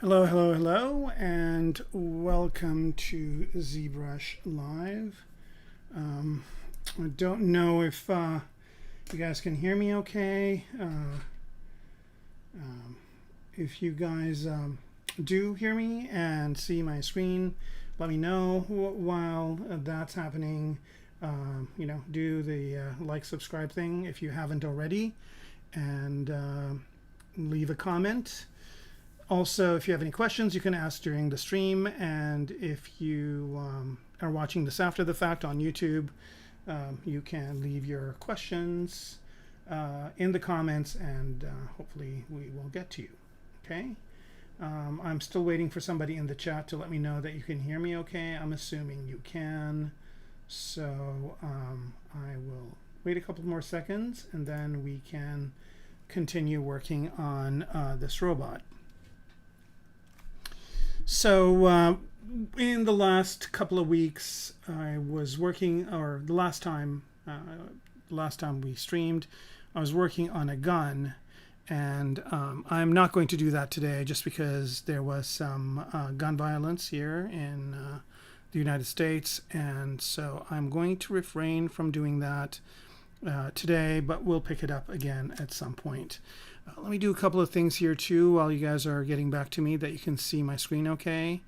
Hello, hello, hello, and welcome to ZBrush Live. I don't know if you guys can hear me okay. If you guys do hear me and see my screen, let me know. While that's happening, do the like, subscribe thing if you haven't already, and leave a comment. Also, if you have any questions, you can ask during the stream, and if you are watching this after the fact on YouTube, you can leave your questions in the comments, and hopefully we will get to you. Okay? I'm still waiting for somebody in the chat to let me know that you can hear me okay. I'm assuming you can. So I will wait a couple more seconds, and then we can continue working on this robot. So in the last couple of weeks, I was working, or the last time we streamed, I was working on a gun, and I'm not going to do that today just because there was some gun violence here in the United States, and so I'm going to refrain from doing that today, but we'll pick it up again at some point. Let me do a couple of things here too while you guys are getting back to me that you can see my screen okay.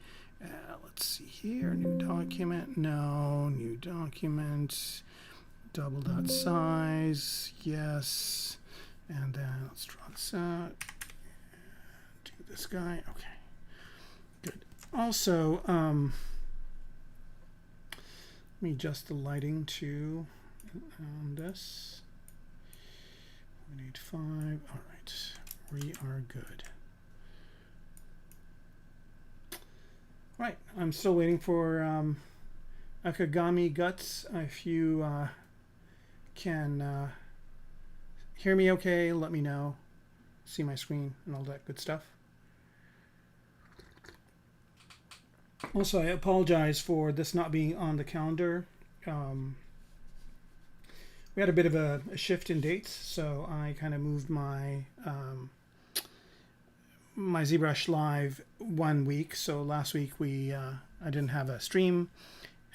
Let's see here, new document, no, new document, double dot size, yes, and then let's draw this out, do this guy, okay, good. Also, let me adjust the lighting to this. 185. All right, we are good. All right, I'm still waiting for Akagami Guts. If you can hear me okay, let me know. See my screen and all that good stuff. Also, I apologize for this not being on the calendar. We had a bit of a shift in dates, so I kind of moved my my ZBrush Live 1 week. So last week I didn't have a stream,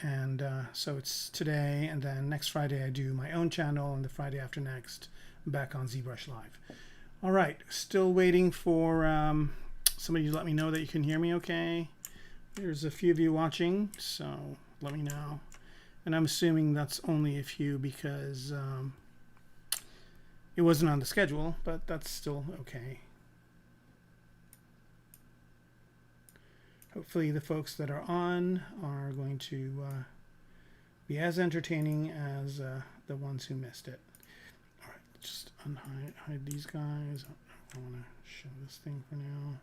and so it's today, and then next Friday I do my own channel, and the Friday after next back on ZBrush Live. All right, still waiting for somebody to let me know that you can hear me okay. There's a few of you watching, so let me know. And I'm assuming that's only a few because it wasn't on the schedule, but that's still okay. Hopefully the folks that are on are going to be as entertaining as the ones who missed it. All right, let's just hide these guys. I want to show this thing for now.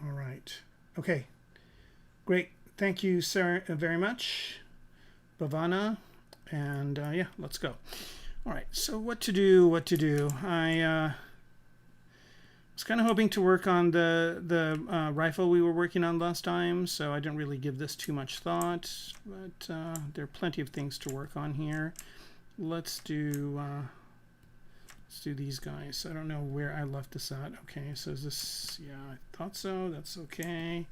All right. Okay. Great. Thank you, sir, very much, Bhavana. And yeah, let's go. All right. So what to do? I was kind of hoping to work on the rifle we were working on last time, so I didn't really give this too much thought. But there are plenty of things to work on here. Let's do these guys. I don't know where I left this at. Okay, so is this, yeah, I thought so. That's okay.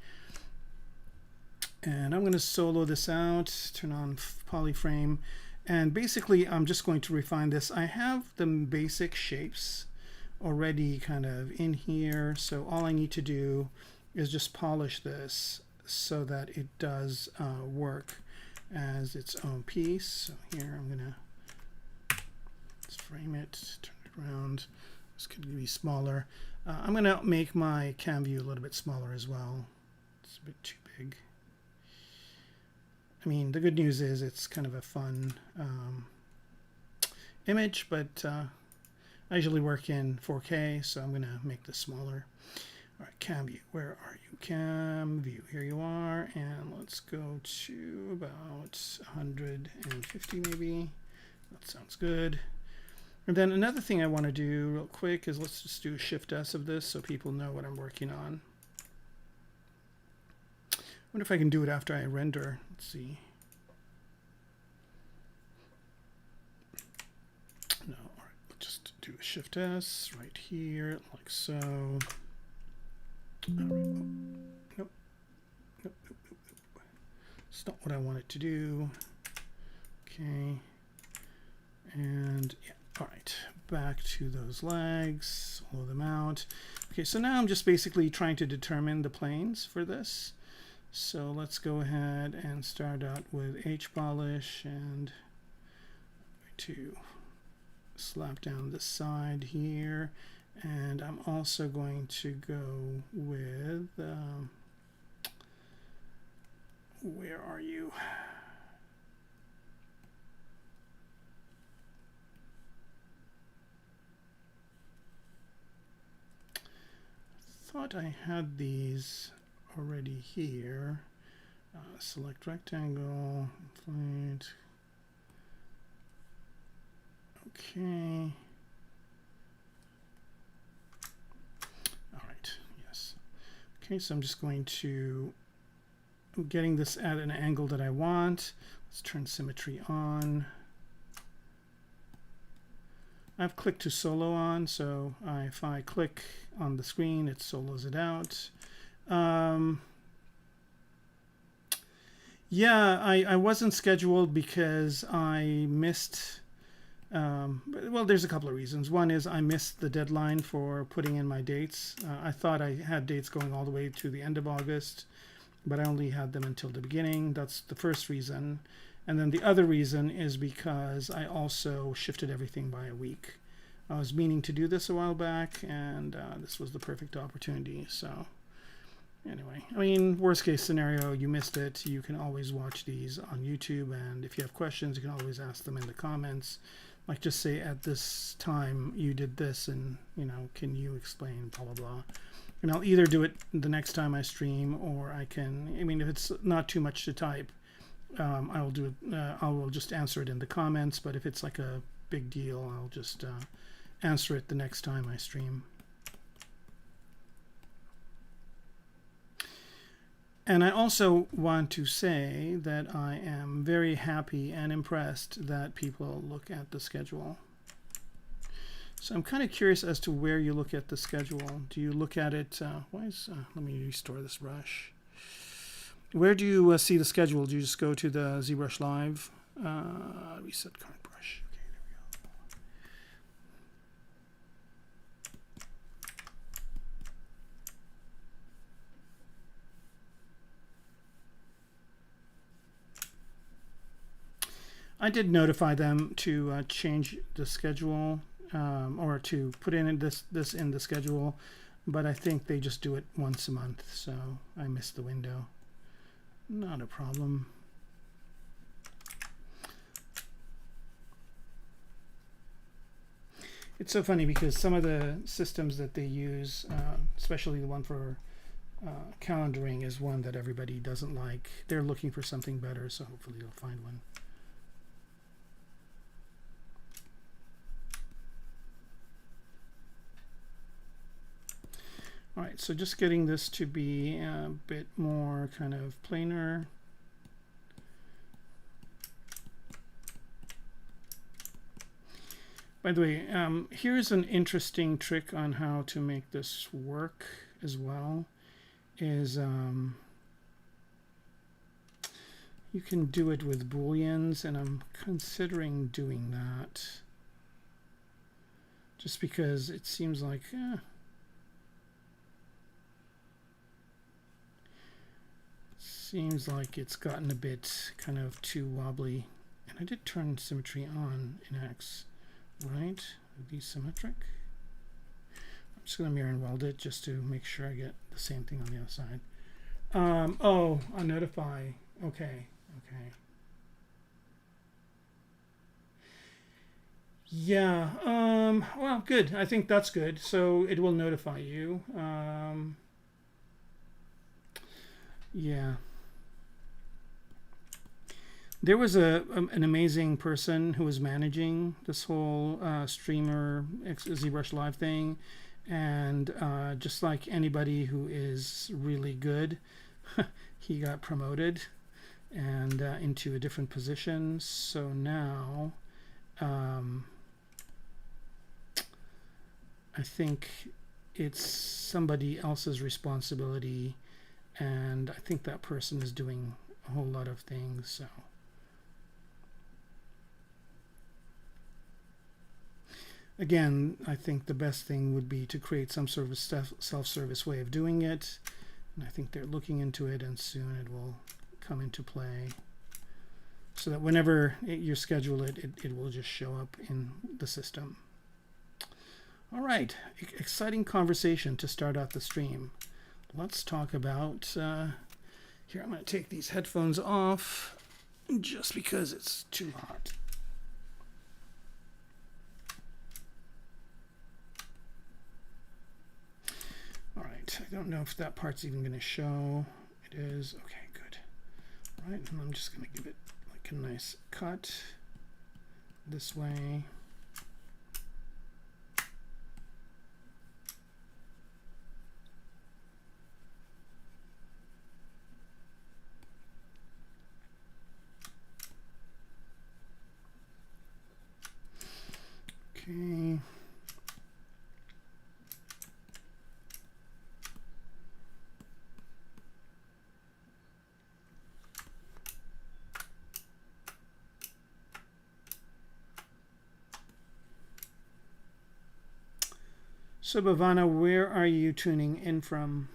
And I'm going to solo this out, turn on polyframe, and basically I'm just going to refine this. I have the basic shapes already kind of in here, so all I need to do is just polish this so that it does work as its own piece. So here I'm going to frame it, turn around. This could be smaller. I'm going to make my cam view a little bit smaller as well. It's a bit too big. I mean, the good news is it's kind of a fun image, but I usually work in 4K, so I'm going to make this smaller. All right, cam view. Where are you? Cam view. Here you are. And let's go to about 150 maybe. That sounds good. And then another thing I want to do real quick is let's just do a Shift S of this so people know what I'm working on. I wonder if I can do it after I render. Let's see. No, all right, let's just do a Shift S right here, like so. All right. Nope. Nope. It's not what I want it to do. Okay. And yeah. All right, back to those legs, hollow them out. Okay, so now I'm just basically trying to determine the planes for this. So let's go ahead and start out with H-polish, and I'm going to slap down the side here. And I'm also going to go with, where are you? Thought I had these already here. Select rectangle, plate. Okay. All right, yes. Okay, so I'm just going to, I'm getting this at an angle that I want. Let's turn symmetry on. I've clicked to solo on, so if I click on the screen, it solos it out. Yeah, I wasn't scheduled because I missed, well, there's a couple of reasons. One is I missed the deadline for putting in my dates. I thought I had dates going all the way to the end of August, but I only had them until the beginning. That's the first reason. And then the other reason is because I also shifted everything by a week. I was meaning to do this a while back, and this was the perfect opportunity. So anyway, I mean, worst case scenario, you missed it. You can always watch these on YouTube, and if you have questions, you can always ask them in the comments. Like, just say at this time you did this, and, you know, can you explain blah, blah, blah. And I'll either do it the next time I stream, or I can, I mean, if it's not too much to type, I will do it. I will just answer it in the comments. But if it's like a big deal, I'll just answer it the next time I stream. And I also want to say that I am very happy and impressed that people look at the schedule. So I'm kind of curious as to where you look at the schedule. Do you look at it? Let me restore this brush. Where do you see the schedule? Do you just go to the ZBrush Live? Reset current brush. Okay, there we go. I did notify them to change the schedule, or to put in this in the schedule, but I think they just do it once a month, so I missed the window. Not a problem. It's so funny because some of the systems that they use, especially the one for calendaring, is one that everybody doesn't like. They're looking for something better, so hopefully they'll find one. All right, so just getting this to be a bit more kind of planar. By the way, here's an interesting trick on how to make this work as well. Is you can do it with booleans, and I'm considering doing that just because it seems like it's gotten a bit kind of too wobbly. And I did turn symmetry on in X, right? Be symmetric. I'm just going to mirror and weld it just to make sure I get the same thing on the other side. Oh, on notify. Okay. Yeah. Well, good. I think that's good. So it will notify you. Yeah. there was an amazing person who was managing this whole streamer ZBrush Live thing, and just like anybody who is really good, he got promoted and into a different position. So now I think it's somebody else's responsibility, and I think that person is doing a whole lot of things. So again, I think the best thing would be to create some sort of self-service way of doing it, and I think they're looking into it, and soon it will come into play, so that whenever you schedule it, it will just show up in the system. All right, exciting conversation to start out the stream. Let's talk about, here I'm going to take these headphones off just because it's too hot. All right, I don't know if that part's even going to show. It is. Okay, good. All right, and I'm just going to give it like a nice cut this way. Okay. So Bhavana, where are you tuning in from?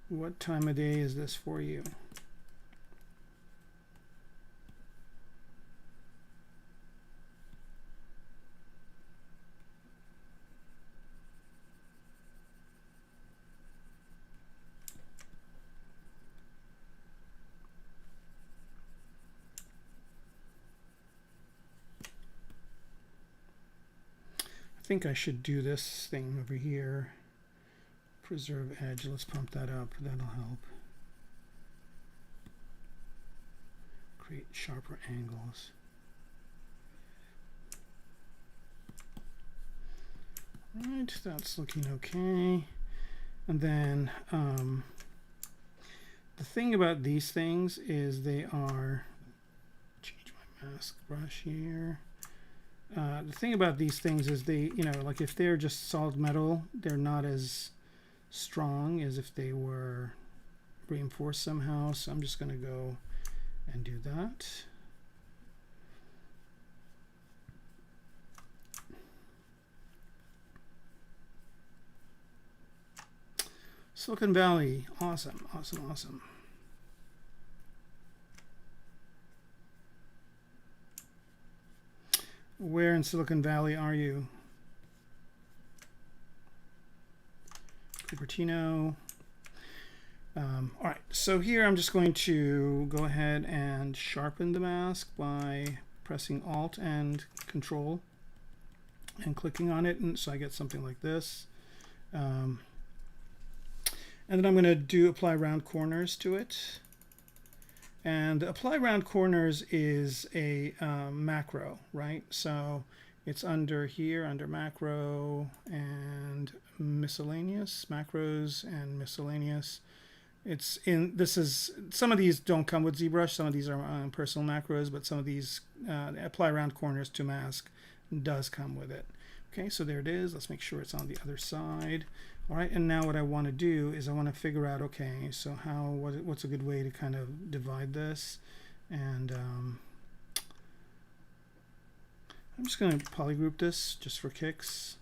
What time of day is this for you? I think I should do this thing over here. Preserve edge. Let's pump that up. That'll help. Create sharper angles. Right, that's looking okay. And then the thing about these things is they are, change my mask brush here. The thing about these things is they, like if they're just solid metal, they're not as strong as if they were reinforced somehow. So I'm just going to go and do that. Silicon Valley, awesome, awesome, awesome. Where in Silicon Valley are you? Cupertino. All right, so here I'm just going to go ahead and sharpen the mask by pressing Alt and Control and clicking on it, and so I get something like this. And then I'm going to do apply round corners to it. And apply round corners is a macro, right? So it's under here, under macro and miscellaneous, macros and miscellaneous. It's in, this is, some of these don't come with ZBrush, some of these are personal macros, but some of these apply round corners to mask does come with it. Okay, so there it is. Let's make sure it's on the other side. All right, and now what I want to do is I want to figure out, okay, so what's a good way to kind of divide this? And I'm just going to polygroup this just for kicks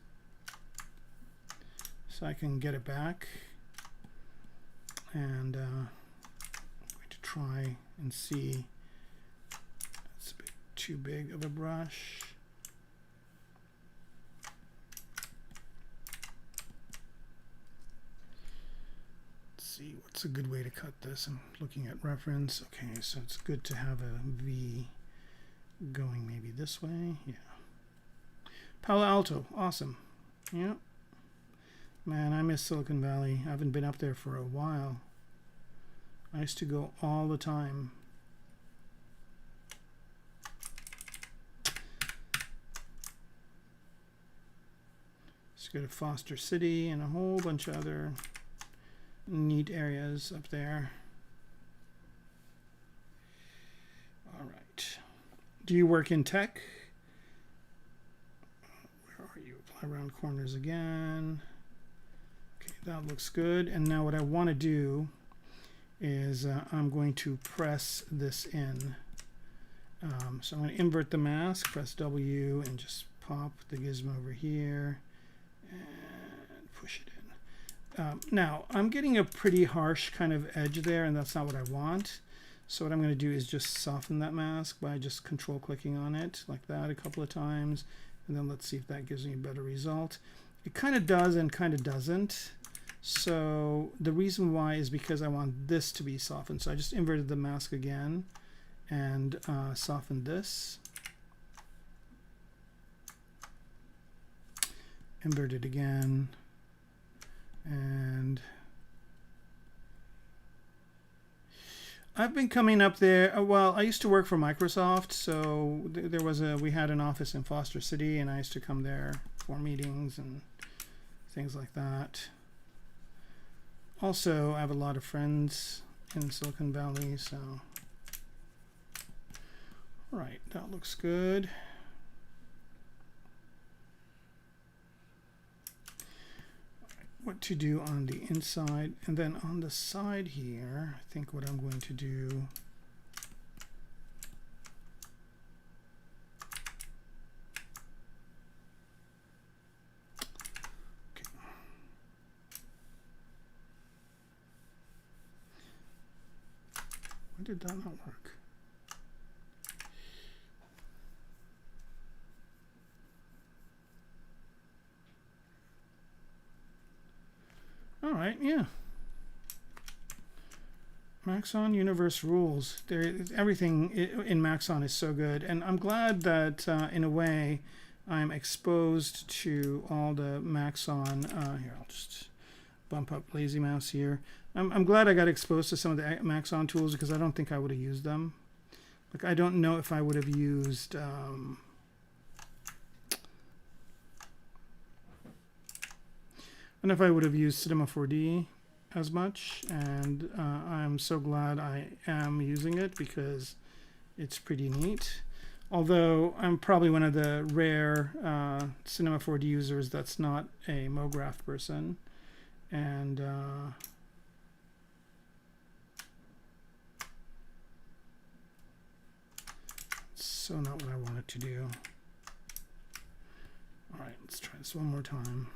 so I can get it back. And I'm going to try and see. It's a bit too big of a brush. See what's a good way to cut this. I'm looking at reference. Okay, so it's good to have a V going maybe this way. Yeah. Palo Alto, awesome. Yeah. Man, I miss Silicon Valley. I haven't been up there for a while. I used to go all the time. Let's go to Foster City and a whole bunch of other neat areas up there. All right. Do you work in tech? Where are you? Apply round corners again. Okay, that looks good. And now what I want to do is I'm going to press this in. So I'm going to invert the mask, press W, and just pop the gizmo over here and push it in. Now, I'm getting a pretty harsh kind of edge there, and that's not what I want. So what I'm going to do is just soften that mask by just control clicking on it like that a couple of times, and then let's see if that gives me a better result. It kind of does and kind of doesn't. So the reason why is because I want this to be softened. So I just inverted the mask again and softened this. Invert it again. And I've been coming up there. Well, I used to work for Microsoft, so we had an office in Foster City, and I used to come there for meetings and things like that. Also, I have a lot of friends in Silicon Valley, so all right, that looks good. What to do on the inside, and then on the side here, I think what I'm going to do why did that not work? All right, yeah. Maxon Universe rules. Everything in Maxon is so good, and I'm glad that in a way I'm exposed to all the Maxon. Here, I'll just bump up Lazy Mouse here. I'm glad I got exposed to some of the Maxon tools because I don't think I would have used them. Like, I don't know if I would have used I don't know if I would have used Cinema 4D as much, and I'm so glad I am using it because it's pretty neat. Although I'm probably one of the rare Cinema 4D users that's not a MoGraph person, and it's so not what I wanted to do. All right, let's try this one more time.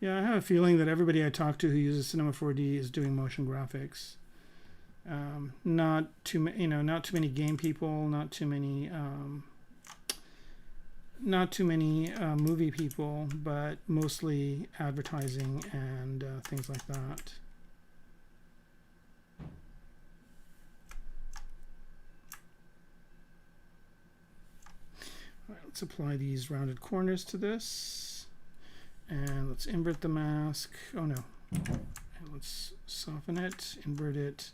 Yeah, I have a feeling that everybody I talk to who uses Cinema 4D is doing motion graphics. Not too many game people, not too many movie people, but mostly advertising and things like that. All right, let's apply these rounded corners to this. And let's invert the mask. Oh no. And let's soften it, invert it,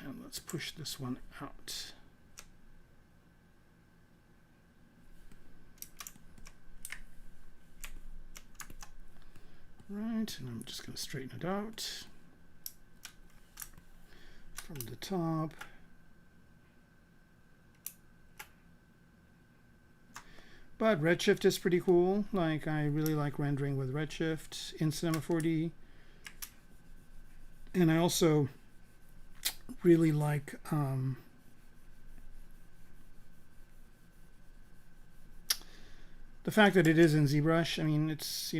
and let's push this one out. Right, and I'm just going to straighten it out from the top. But Redshift is pretty cool. Like, I really like rendering with Redshift in Cinema 4D. And I also really like the fact that it is in ZBrush. I mean, it's,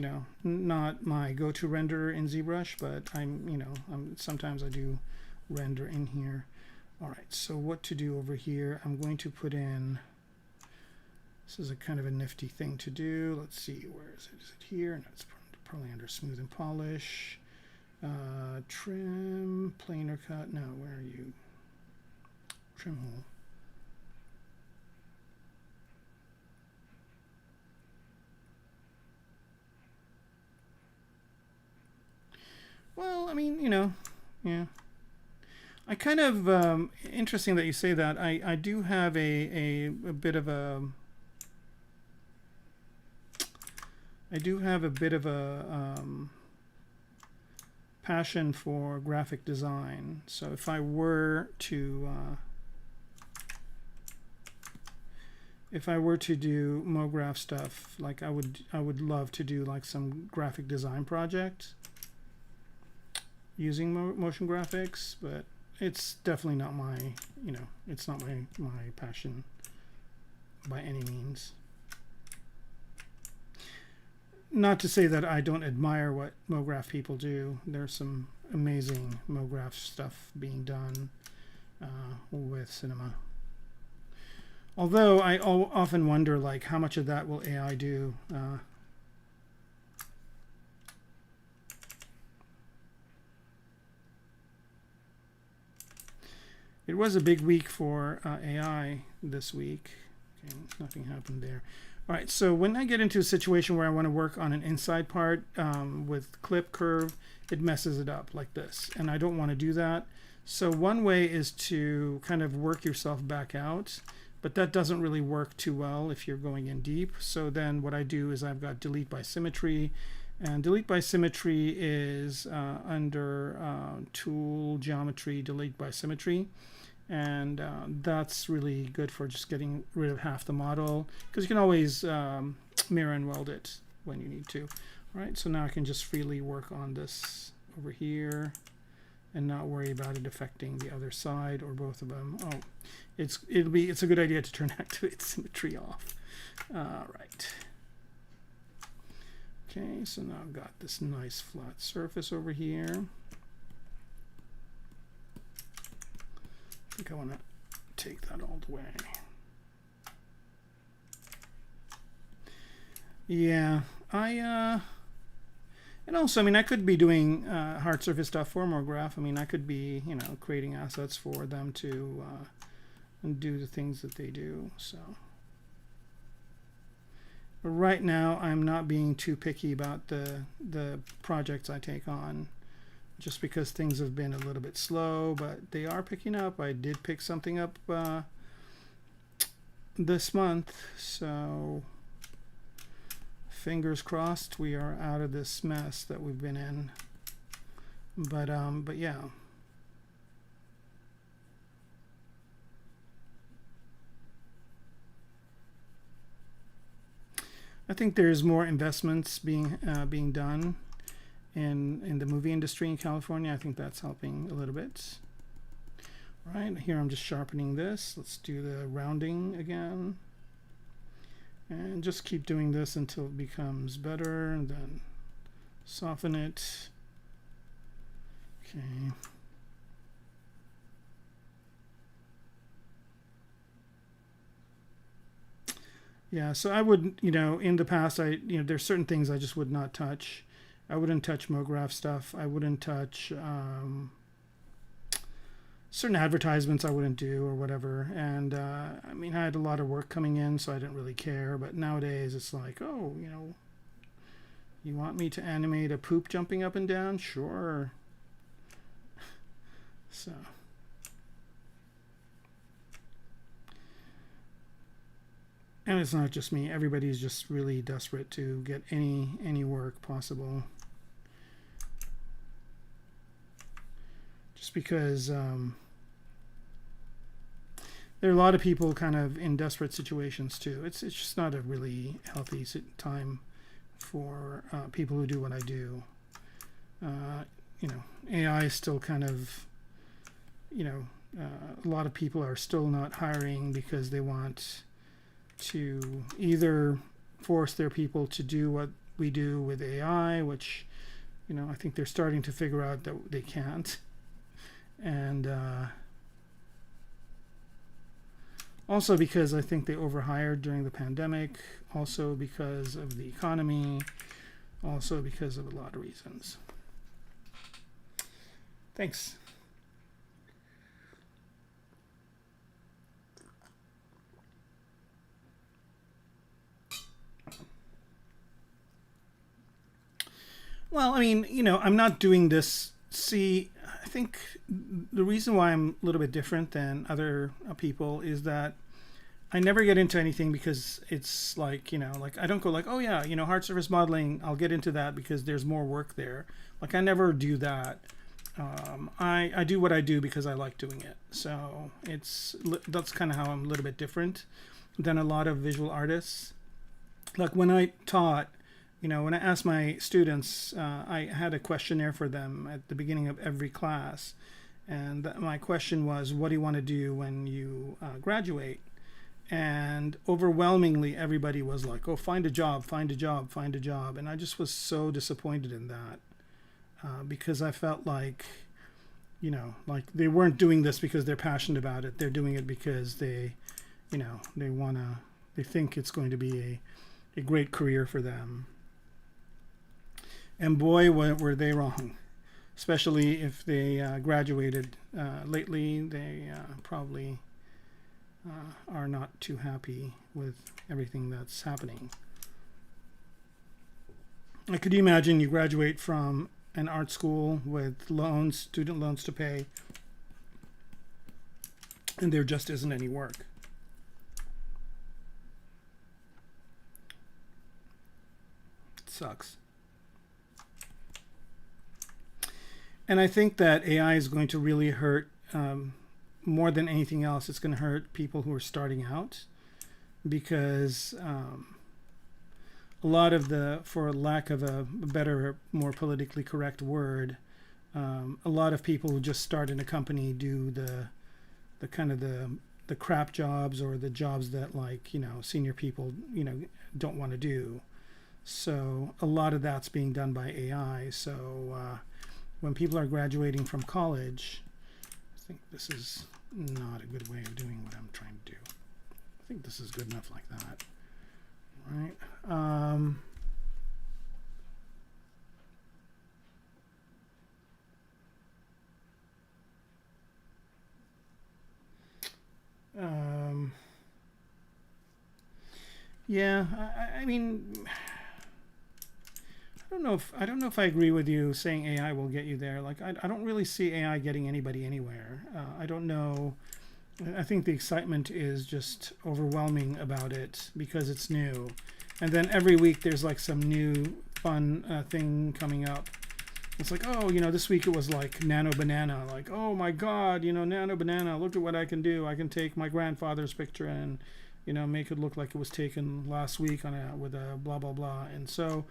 not my go-to renderer in ZBrush, but sometimes I do render in here. All right, so what to do over here? I'm going to put in, this is a kind of a nifty thing to do. Let's see, where is it? Is it here? No, it's probably under smooth and polish. Trim, planar cut. No, where are you? Trim hole. Well, I mean, yeah. I kind of interesting that you say that. I do have a bit of a passion for graphic design. So if I were to do MoGraph stuff, like I would love to do like some graphic design project using motion graphics, but it's definitely not my, it's not my passion by any means. Not to say that I don't admire what MoGraph people do. There's some amazing MoGraph stuff being done with cinema. Although I often wonder, like, how much of that will AI do? It was a big week for AI this week. Okay, nothing happened there. All right, so when I get into a situation where I want to work on an inside part with clip curve, it messes it up like this, and I don't want to do that. So one way is to kind of work yourself back out, but that doesn't really work too well if you're going in deep. So then what I do is I've got delete by symmetry, and delete by symmetry is under tool geometry, delete by symmetry. And that's really good for just getting rid of half the model, because you can always mirror and weld it when you need to. All right, so now I can just freely work on this over here and not worry about it affecting the other side or both of them. Oh, it's a good idea to turn activate symmetry off. Right. Okay, so now I've got this nice flat surface over here. I think I want to take that all the way. Yeah, and also, I mean, I could be doing hard surface stuff for MoGraph. I mean, I could be, creating assets for them to do the things that they do. So, but right now, I'm not being too picky about the projects I take on, just because things have been a little bit slow, but they are picking up. I did pick something up this month, so fingers crossed we are out of this mess that we've been in. But yeah. I think there's more investments being done in the movie industry in California. I think that's helping a little bit. All right, here I'm just sharpening this. Let's do the rounding again. And just keep doing this until it becomes better, and then soften it. Okay. Yeah, so I would, in the past, there's certain things I just would not touch. I wouldn't touch MoGraph stuff. I wouldn't touch certain advertisements I wouldn't do or whatever. And I mean, I had a lot of work coming in, so I didn't really care. But nowadays it's like, oh, you want me to animate a poop jumping up and down? Sure. So. And it's not just me. Everybody's just really desperate to get any work possible. Just because there are a lot of people kind of in desperate situations too. It's just not a really healthy time for people who do what I do. AI is still kind of, a lot of people are still not hiring because they want to either force their people to do what we do with AI, which, I think they're starting to figure out that they can't. And also because I think they overhired during the pandemic, also because of the economy, also because of a lot of reasons. Thanks. Well, I mean, I'm not doing this. See, I think the reason why I'm a little bit different than other people is that I never get into anything because it's like, like I don't go like, oh yeah, hard surface modeling, I'll get into that because there's more work there. Like I never do that. I do what I do because I like doing it. So that's kind of how I'm a little bit different than a lot of visual artists. Like when I taught, when I asked my students, I had a questionnaire for them at the beginning of every class. And my question was, what do you want to do when you graduate? And overwhelmingly, everybody was like, oh, find a job, find a job, find a job. And I just was so disappointed in that because I felt like, like they weren't doing this because they're passionate about it. They're doing it because they think it's going to be a great career for them. And boy, were they wrong. Especially if they graduated lately, they probably are not too happy with everything that's happening. Like, could you imagine you graduate from an art school with loans, student loans to pay, and there just isn't any work? It sucks. And I think that AI is going to really hurt, more than anything else, it's going to hurt people who are starting out because a lot of for lack of a better, more politically correct word, a lot of people who just start in a company do the kind of the crap jobs or the jobs that like, senior people, don't want to do. So a lot of that's being done by AI. So when people are graduating from college, I think this is not a good way of doing what I'm trying to do. I think this is good enough like that. Right. Yeah, I mean, I don't know if I agree with you saying AI will get you there. Like, I don't really see AI getting anybody anywhere. I don't know. I think the excitement is just overwhelming about it because it's new. And then every week there's like some new fun thing coming up. It's like, oh, this week it was like nano banana. Like, oh my God, nano banana, look at what I can do. I can take my grandfather's picture and, make it look like it was taken last week with a blah, blah, blah. And so,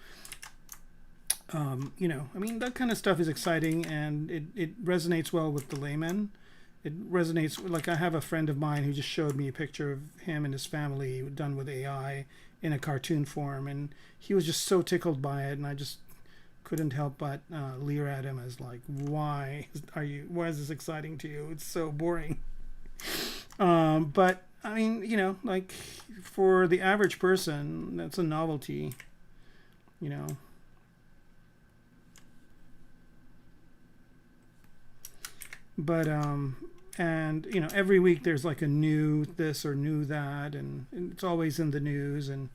I mean, that kind of stuff is exciting and it resonates well with the layman. It resonates, like I have a friend of mine who just showed me a picture of him and his family done with AI in a cartoon form, and he was just so tickled by it, and I just couldn't help but leer at him as like, why is this exciting to you? It's so boring. But I mean, like for the average person, that's a novelty, But and every week there's like a new this or new that, and it's always in the news, and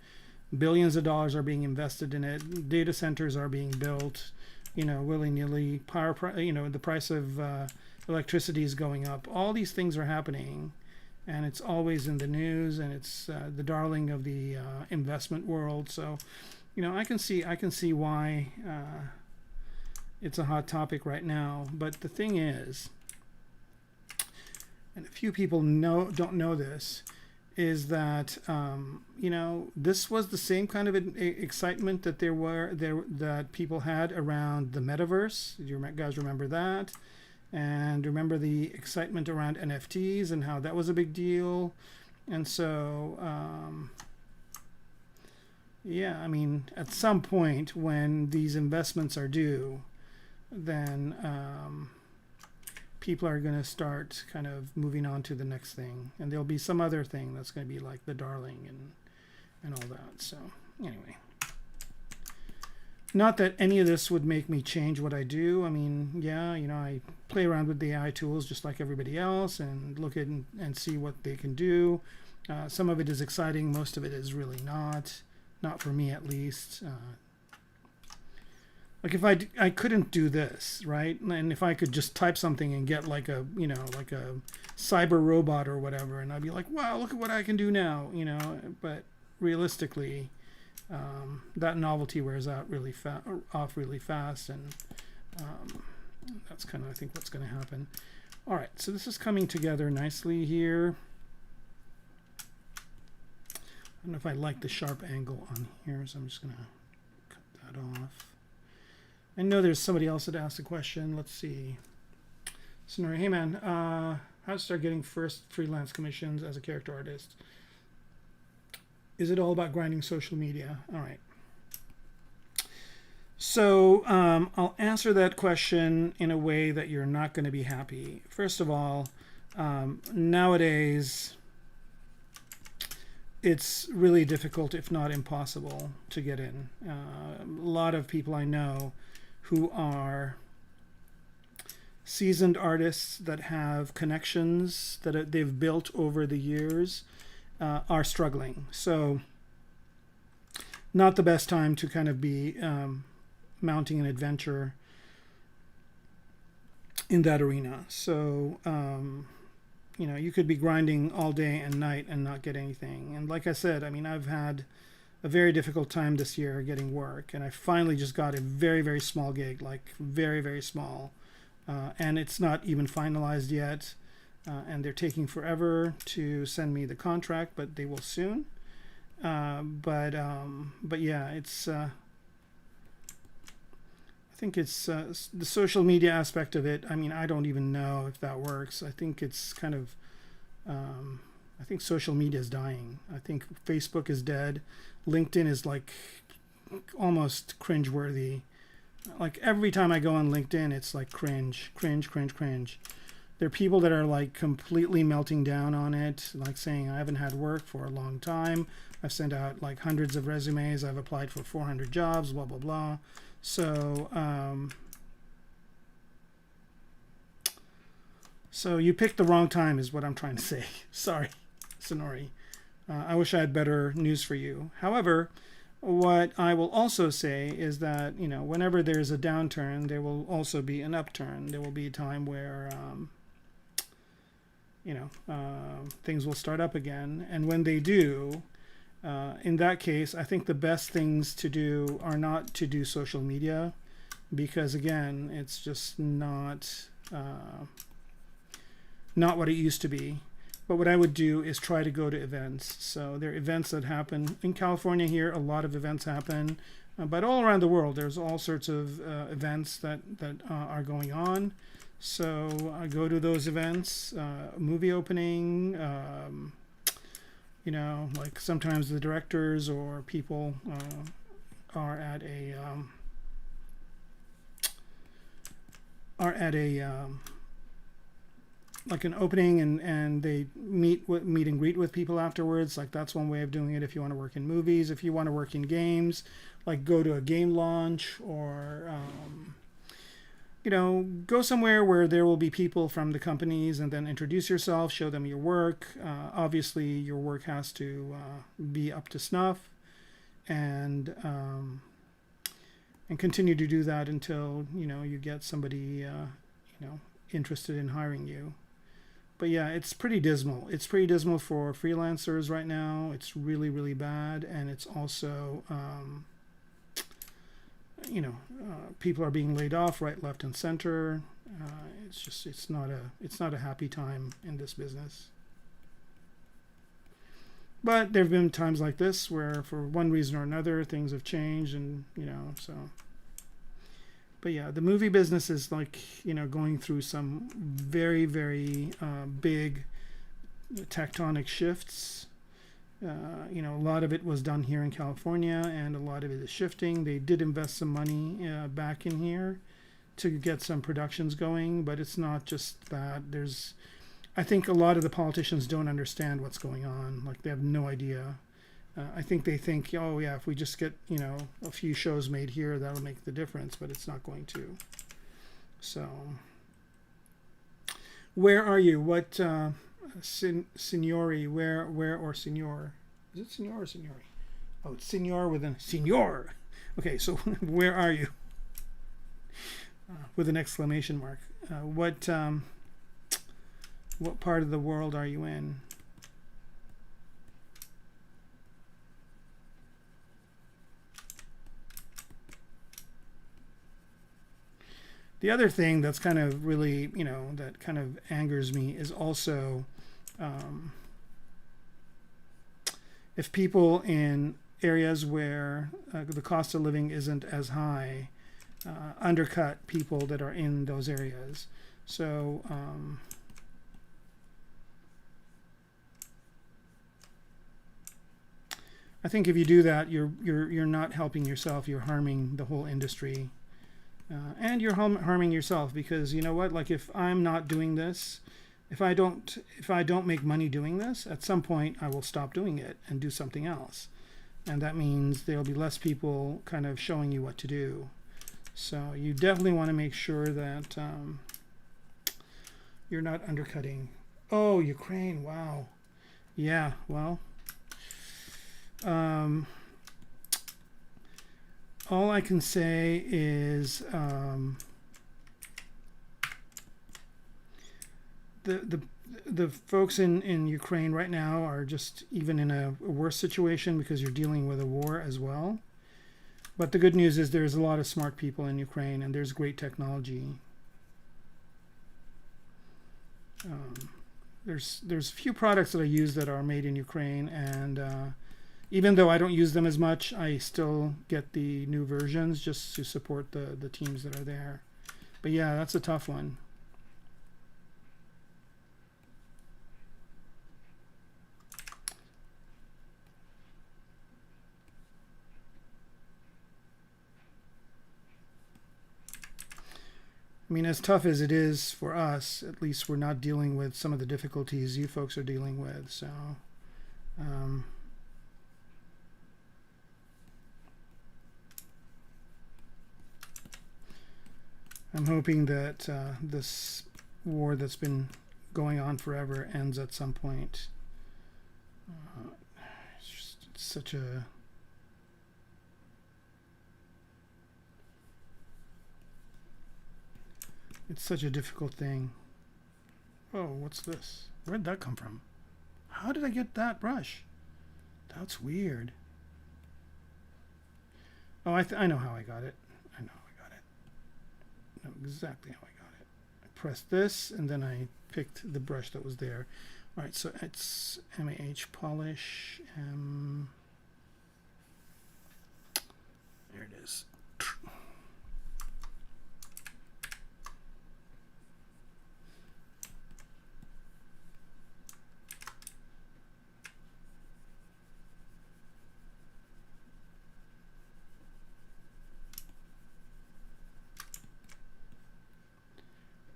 billions of dollars are being invested in it. Data centers are being built, willy-nilly. The price of electricity is going up. All these things are happening, and it's always in the news, and it's the darling of the investment world. So, I can see why it's a hot topic right now. But the thing is, and a few people don't know this, is that this was the same kind of excitement that that people had around the metaverse. Do you guys remember that? And remember the excitement around NFTs and how that was a big deal. And so yeah, I mean, at some point when these investments are due, then people are going to start kind of moving on to the next thing, and there'll be some other thing that's going to be like the darling and all that. So anyway, not that any of this would make me change what I do. I mean, yeah, I play around with the AI tools just like everybody else and look at and see what they can do. Some of it is exciting, most of it is really not for me at least. like if I couldn't do this, right? And if I could just type something and get like a, you know, like a cyber robot or whatever, and I'd be like, wow, look at what I can do now, you know. But realistically, that novelty wears out off really fast, and that's kind of, I think, what's going to happen. All right, so this is coming together nicely here. I don't know if I like the sharp angle on here, so I'm just going to cut that off. I know there's somebody else that asked a question. Let's see. Sonori, hey man, how to start getting first freelance commissions as a character artist? Is it all about grinding social media? All right. So I'll answer that question in a way that you're not going to be happy. First of all, nowadays, it's really difficult, if not impossible, to get in. A lot of people I know who are seasoned artists that have connections that they've built over the years are struggling. So not the best time to kind of be mounting an adventure in that arena. So you know, you could be grinding all day and night and not get anything. And like I said, I mean, I've had a very difficult time this year getting work, and I finally just got a very, very small gig, like very, very small, and it's not even finalized yet, and they're taking forever to send me the contract, but they will soon. But yeah, it's I think it's the social media aspect of it. I mean, I don't even know if that works. I think it's kind of, I think social media is dying. I think Facebook is dead. LinkedIn is like almost cringeworthy. Like every time I go on LinkedIn, it's like cringe. There are people that are like completely melting down on it, like saying, I haven't had work for a long time. I've sent out like hundreds of resumes. I've applied for 400 jobs, blah, blah, blah. So, so you picked the wrong time is what I'm trying to say. Sorry, Sonori. I wish I had better news for you. However, what I will also say is that, you know, whenever there's a downturn, there will also be an upturn. There will be a time where, you know, things will start up again. And when they do, in that case, I think the best things to do are not to do social media, because again, it's just not what it used to be. But what I would do is try to go to events. So there are events that happen in California here. A lot of events happen, but all around the world, there's all sorts of events that are going on. So I go to those events, movie opening. You know, like sometimes the directors or people are at a like an opening, and they meet and greet with people afterwards. Like that's one way of doing it. If you want to work in movies, if you want to work in games, like go to a game launch, or you know, go somewhere where there will be people from the companies, and then introduce yourself, show them your work. Obviously, your work has to be up to snuff, and continue to do that until, you know, you get somebody you know, interested in hiring you. But yeah, it's pretty dismal. It's pretty dismal for freelancers right now. It's really, really bad, and it's also you know, people are being laid off right, left, and center. It's not a happy time in this business. But there have been times like this where, for one reason or another, things have changed, and you know, so. But yeah, the movie business is like, you know, going through some very, very big tectonic shifts. You know, a lot of it was done here in California, and a lot of it is shifting. They did invest some money back in here to get some productions going, but it's not just that. I think a lot of the politicians don't understand what's going on. Like, they have no idea. I think they think, oh yeah, if we just get, you know, a few shows made here, that'll make the difference, but it's not going to. So, where are you? What, Signori, where, or Signor? Is it Signor or Signori? Oh, it's Signor with a Signor. Okay, so where are you? with an exclamation mark. What part of the world are you in? The other thing that's kind of really, that kind of angers me is also if people in areas where the cost of living isn't as high undercut people that are in those areas. So I think if you do that, you're not helping yourself. You're harming the whole industry. And you're harming yourself, because you know what, like if I'm not doing this, if I don't make money doing this, at some point I will stop doing it and do something else, and that means there'll be less people kind of showing you what to do. So you definitely want to make sure that you're not undercutting. Oh, Ukraine, wow. Yeah, well, all I can say is the folks in Ukraine right now are just even in a worse situation because you're dealing with a war as well. But the good news is there's a lot of smart people in Ukraine, and there's great technology. There's few products that I use that are made in Ukraine, and even though I don't use them as much, I still get the new versions just to support the teams that are there. But yeah, that's a tough one. I mean, as tough as it is for us, at least we're not dealing with some of the difficulties you folks are dealing with. So I'm hoping that this war that's been going on forever ends at some point. It's such a difficult thing. Oh, what's this? Where'd that come from? How did I get that brush? That's weird. Oh, I know how I got it. I know exactly how I got it. I pressed this, and then I picked the brush that was there. All right, so it's MAH polish. There it is.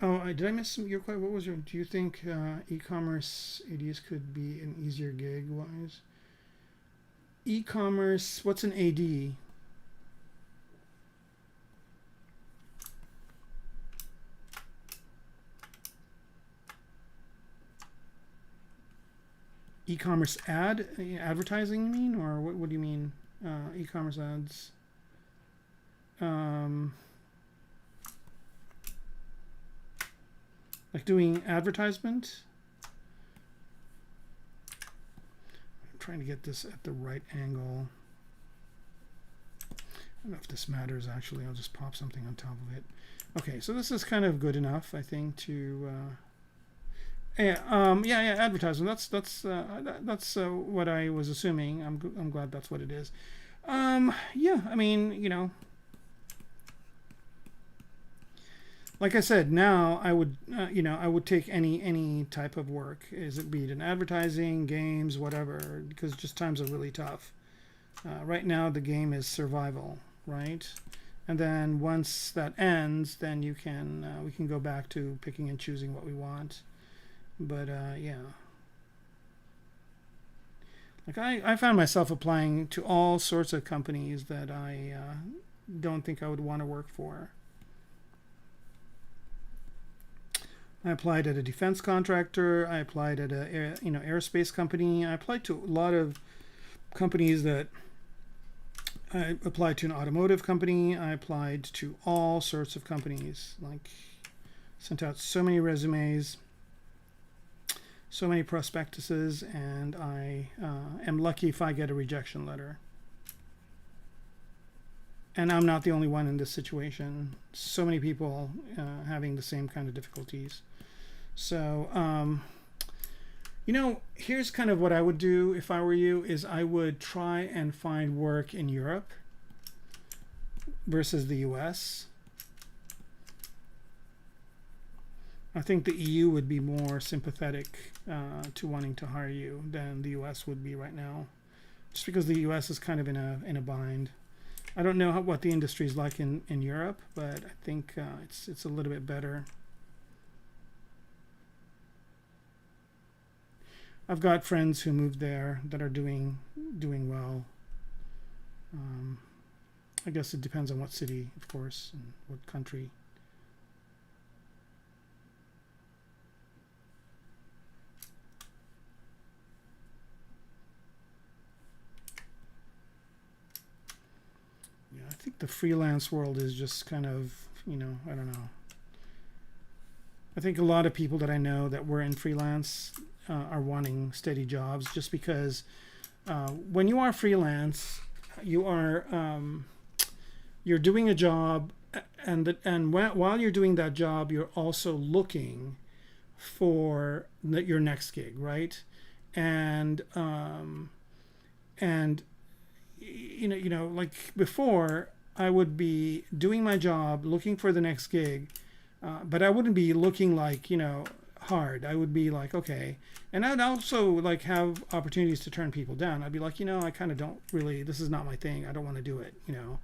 Oh, did I miss your question? What was your? Do you think e-commerce ADs could be an easier gig wise? E-commerce. What's an AD? E-commerce advertising, you mean, or what do you mean? E-commerce ads. Like doing advertisement. I'm trying to get this at the right angle. I don't know if this matters actually. I'll just pop something on top of it. Okay, so this is kind of good enough, I think, to yeah, advertisement. That's what I was assuming. I'm glad that's what it is. Yeah, I mean, you know, like I said, now I would, I would take any type of work, be it in advertising, games, whatever, because just times are really tough. Right now, the game is survival, right? And then once that ends, then we can go back to picking and choosing what we want. But yeah, like I found myself applying to all sorts of companies that I don't think I would want to work for. I applied at a defense contractor. I applied at a aerospace company. I applied to a lot of companies that I applied to an automotive company. I applied to all sorts of companies, like sent out so many resumes, so many prospectuses, and I am lucky if I get a rejection letter. And I'm not the only one in this situation. So many people having the same kind of difficulties. So, you know, here's kind of what I would do if I were you, is I would try and find work in Europe versus the US. I think the EU would be more sympathetic to wanting to hire you than the US would be right now, just because the US is kind of in a bind. I don't know what the industry is like in Europe, but I think it's a little bit better. I've got friends who moved there that are doing well. I guess it depends on what city, of course, and what country. Yeah, I think the freelance world is just kind of, you know, I don't know. I think a lot of people that I know that were in freelance are wanting steady jobs, just because when you are freelance, you are you're doing a job, and while you're doing that job, you're also looking for your next gig, right? And you know, like before, I would be doing my job, looking for the next gig, but I wouldn't be looking like, you know, hard. I would be like, okay. And I'd also like have opportunities to turn people down. I'd be like, you know, I kind of don't really, this is not my thing. I don't want to do it, you know.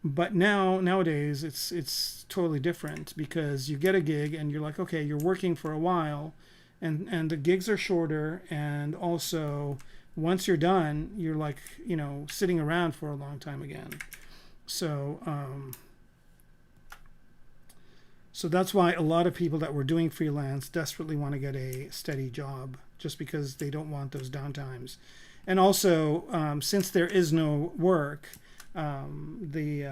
But nowadays it's totally different, because you get a gig and you're like, okay, you're working for a while, and the gigs are shorter, and also once you're done, you're like, you know, sitting around for a long time again. So so that's why a lot of people that were doing freelance desperately want to get a steady job, just because they don't want those downtimes. And also, since there is no work, the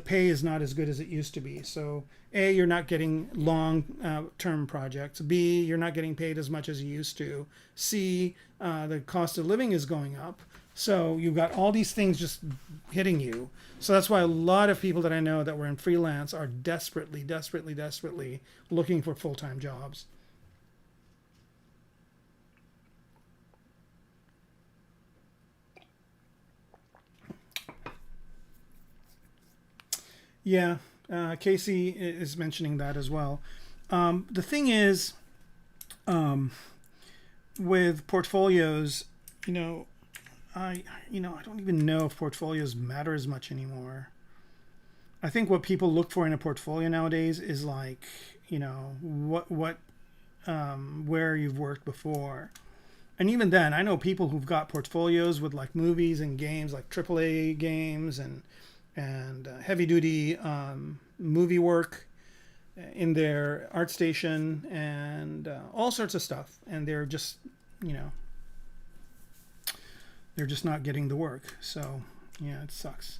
pay is not as good as it used to be. So A, you're not getting long-term projects. B, you're not getting paid as much as you used to. C, the cost of living is going up. So you've got all these things just hitting you. So that's why a lot of people that I know that were in freelance are desperately looking for full-time jobs. Yeah, Casey is mentioning that as well. The thing is, with portfolios, you know, I don't even know if portfolios matter as much anymore. I think what people look for in a portfolio nowadays is like, you know, where you've worked before. And even then, I know people who've got portfolios with like movies and games, like AAA games and heavy duty movie work in their ArtStation and all sorts of stuff. And they're just, you know, they're just not getting the work. So yeah, it sucks.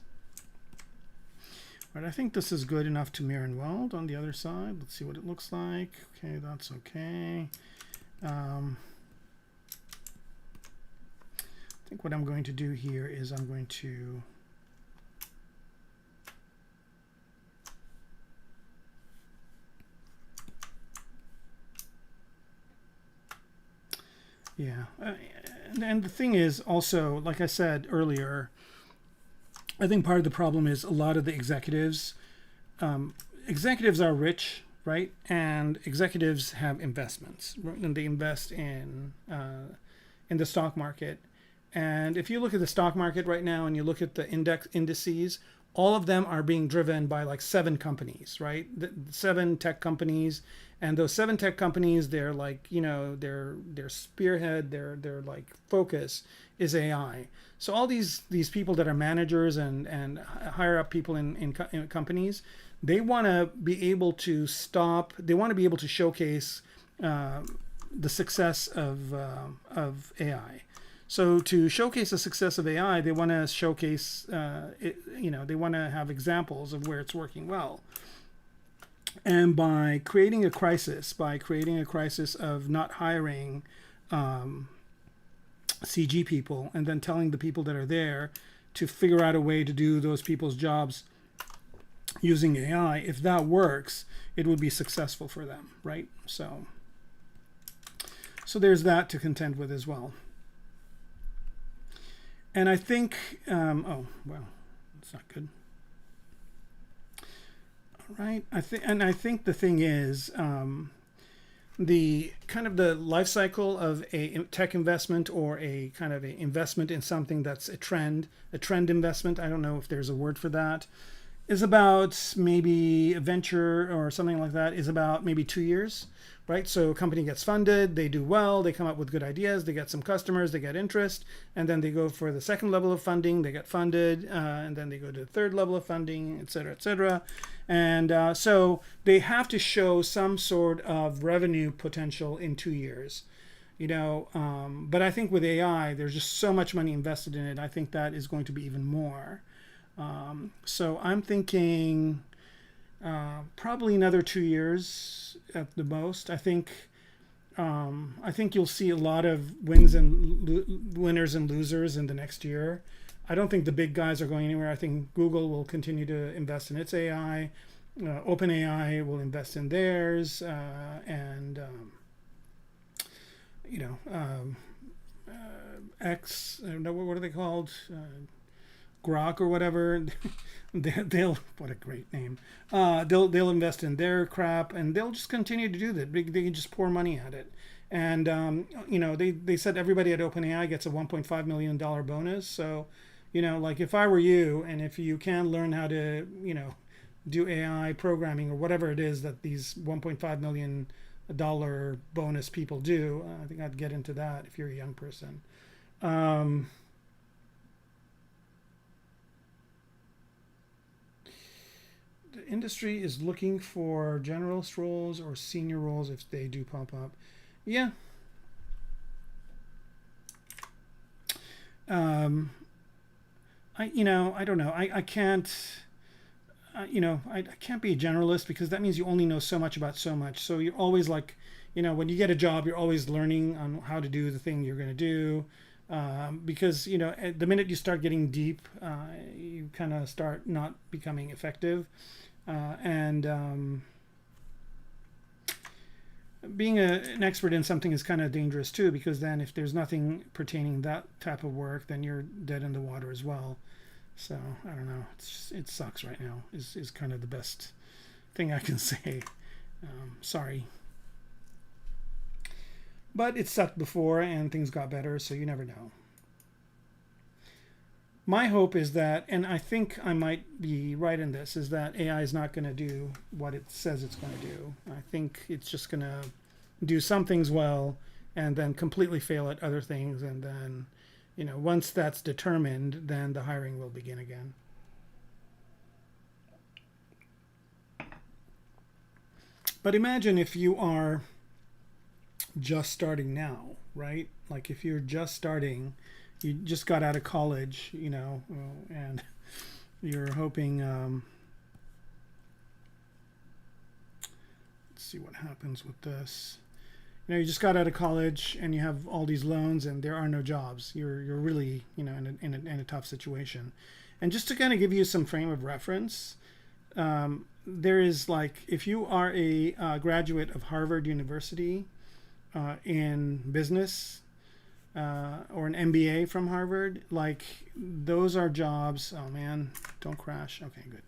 All right, I think this is good enough to mirror and weld on the other side. Let's see what it looks like. Okay, that's okay. I think what I'm going to do here is I'm going to yeah, and the thing is also, like I said earlier, I think part of the problem is a lot of the executives are rich, right? And executives have investments, and they invest in the stock market. And if you look at the stock market right now and you look at the indices, all of them are being driven by like 7 companies, right? The 7 tech companies. And those 7 tech companies, they're like, you know, their spearhead, their like focus is AI. So all these people that are managers and higher up people in companies, they want to be able to they want to be able to showcase the success of AI. So to showcase the success of AI, they want to showcase, they want to have examples of where it's working well. And by creating a crisis of not hiring CG people, and then telling the people that are there to figure out a way to do those people's jobs using AI, if that works, it would be successful for them, right? So there's that to contend with as well. And I think, oh, well, that's not good. All right, I think the thing is, the kind of the life cycle of a tech investment, or a kind of an investment in something that's a trend investment, I don't know if there's a word for that, is about maybe a venture or something like that, is about maybe 2 years, right? So a company gets funded, they do well, they come up with good ideas, they get some customers, they get interest, and then they go for the second level of funding, they get funded, and then they go to the third level of funding, et cetera, et cetera. And so they have to show some sort of revenue potential in 2 years. But I think with AI, there's just so much money invested in it. I think that is going to be even more. So I'm thinking probably another 2 years at the most. I think you'll see a lot of winners and losers in the next year. I don't think the big guys are going anywhere. I think Google will continue to invest in its AI. OpenAI will invest in theirs, and X. What are they called? Grok or whatever. They'll what a great name. They'll invest in their crap, and they'll just continue to do that. They can just pour money at it. And they said everybody at OpenAI gets a $1.5 million bonus. So, like if I were you, and if you can learn how to do AI programming or whatever it is that these $1.5 million bonus people do, I think I'd get into that if you're a young person. The industry is looking for generalist roles or senior roles if they do pop up. Yeah. I don't know. I can't. I can't be a generalist, because that means you only know so much about so much. So you're always like, when you get a job, you're always learning on how to do the thing you're going to do. Because, the minute you start getting deep, you kind of start not becoming effective. Being an expert in something is kind of dangerous too, because then if there's nothing pertaining that type of work, then you're dead in the water as well. So I don't know. It sucks right now. Is kind of the best thing I can say. Sorry. But it sucked before, and things got better, so you never know. My hope is that, and I think I might be right in this, is that AI is not going to do what it says it's going to do. I think it's just going to do some things well and then completely fail at other things. And then, once that's determined, then the hiring will begin again. But imagine if you are just starting now, right? Like if you're just starting, you just got out of college, and you're hoping, let's see what happens with this. You just got out of college and you have all these loans and there are no jobs. You're really, in a tough situation. And just to kind of give you some frame of reference, there is if you are a graduate of Harvard University in business, or an MBA from Harvard, those are jobs. Oh man, don't crash. Okay, good.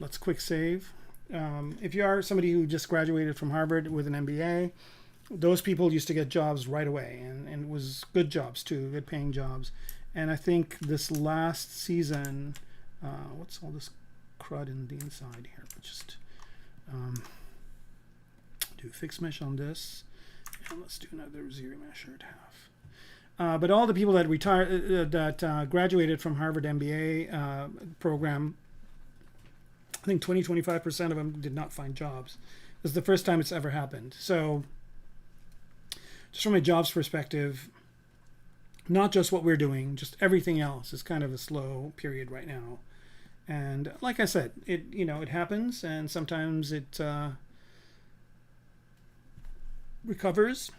Let's quick save. If you are somebody who just graduated from Harvard with an MBA, those people used to get jobs right away, and it was good jobs too, good paying jobs. And I think this last season, what's all this crud in the inside here? Just do fixed mesh on this, and let's do another ZBrush at half. But all the people that graduated from Harvard MBA program, I think 25% of them did not find jobs. This is the first time it's ever happened. So just from a jobs perspective, Not just what we're doing, just everything else is kind of a slow period right now. And like I said, it happens, and sometimes it recovers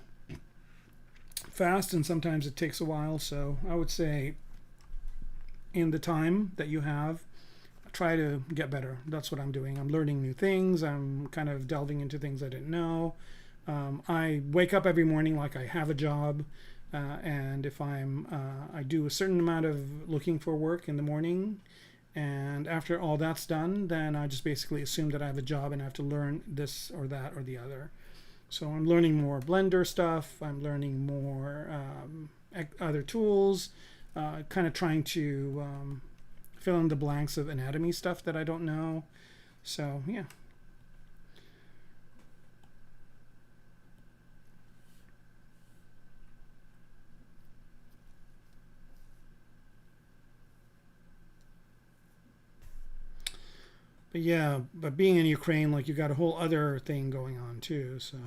fast, and sometimes it takes a while. So I would say, in the time that you have, try to get better. That's what I'm doing. I'm learning new things. I'm kind of delving into things I didn't know. I wake up every morning like I have a job, and if I do a certain amount of looking for work in the morning, and after all that's done, then I just basically assume that I have a job and I have to learn this or that or the other. So I'm learning more Blender stuff. I'm learning more other tools, kind of trying to fill in the blanks of anatomy stuff that I don't know. So yeah. But yeah, but being in Ukraine, like, you got a whole other thing going on too. So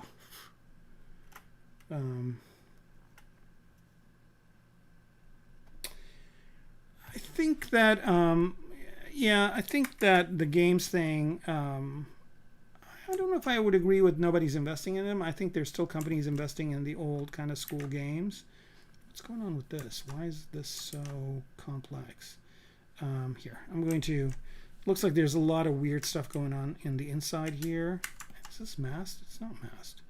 I think that yeah, I think that the games thing, I don't know if I would agree with nobody's investing in them. I think there's still companies investing in the old kind of school games. What's going on with this? Why is this so complex? Here, I'm going to, looks like there's a lot of weird stuff going on in the inside here. Is this masked? It's not masked.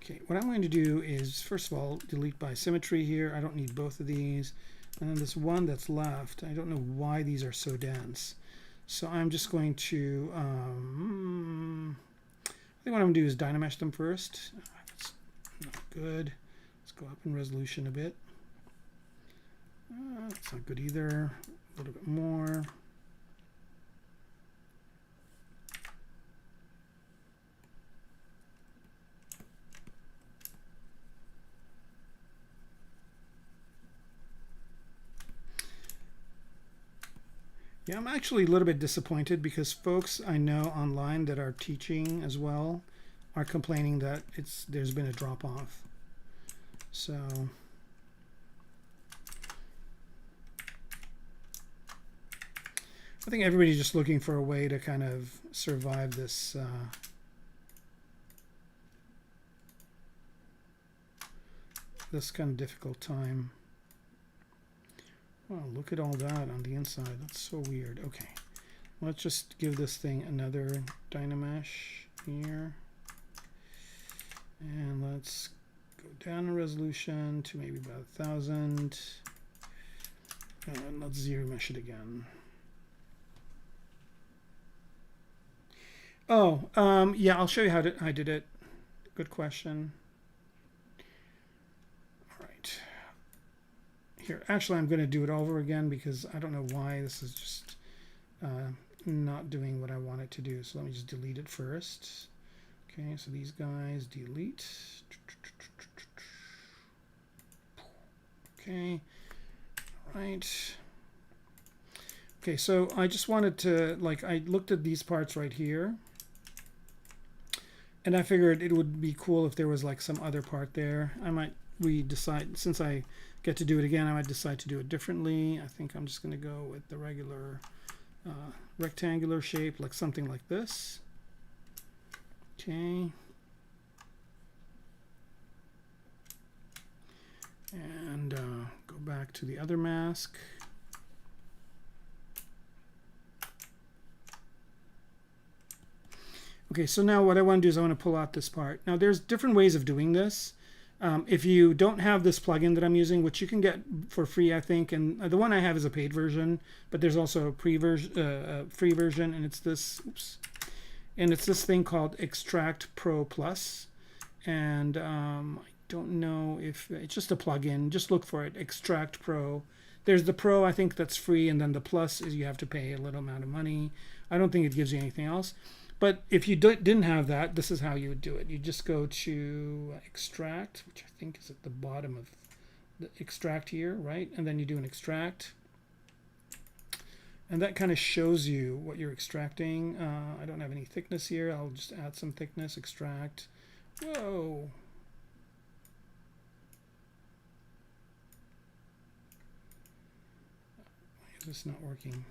Okay, what I'm going to do is, first of all, delete by symmetry here. I don't need both of these. And then this one that's left, I don't know why these are so dense. So I'm just going to, I think what I'm going to do is Dynamesh them first. That's not good. Let's go up in resolution a bit. That's not good either. A little bit more. Yeah, I'm actually a little bit disappointed because folks I know online that are teaching as well are complaining that there's been a drop off. So I think everybody's just looking for a way to kind of survive this this kind of difficult time. Wow, look at all that on the inside. That's so weird. Okay, let's just give this thing another Dynamesh here. And let's go down in resolution to maybe about 1,000. And let's zero mesh it again. Oh, yeah, I'll show you how I did it. Good question. Here, actually, I'm going to do it over again because I don't know why this is just not doing what I want it to do. So let me just delete it first. Okay, so these guys, delete. Okay, all right. Okay, so I just wanted to, like, I looked at these parts right here. And I figured it would be cool if there was like some other part there. I might decide, since I get to do it again, I might decide to do it differently. I think I'm just going to go with the regular rectangular shape, like something like this. Okay. And go back to the other mask. Okay, so now what I want to do is I want to pull out this part. Now there's different ways of doing this. If you don't have this plugin that I'm using, which you can get for free, I think, and the one I have is a paid version, but there's also a free version, and it's this, oops, and it's this thing called Extract Pro Plus, and I don't know if it's just a plugin. Just look for it, Extract Pro. There's the Pro, I think, that's free, and then the Plus is you have to pay a little amount of money. I don't think it gives you anything else. But if you didn't have that, this is how you would do it. You just go to extract, which I think is at the bottom of the extract here, right? And then you do an extract. And that kind of shows you what you're extracting. I don't have any thickness here. I'll just add some thickness, extract. Whoa. this not working?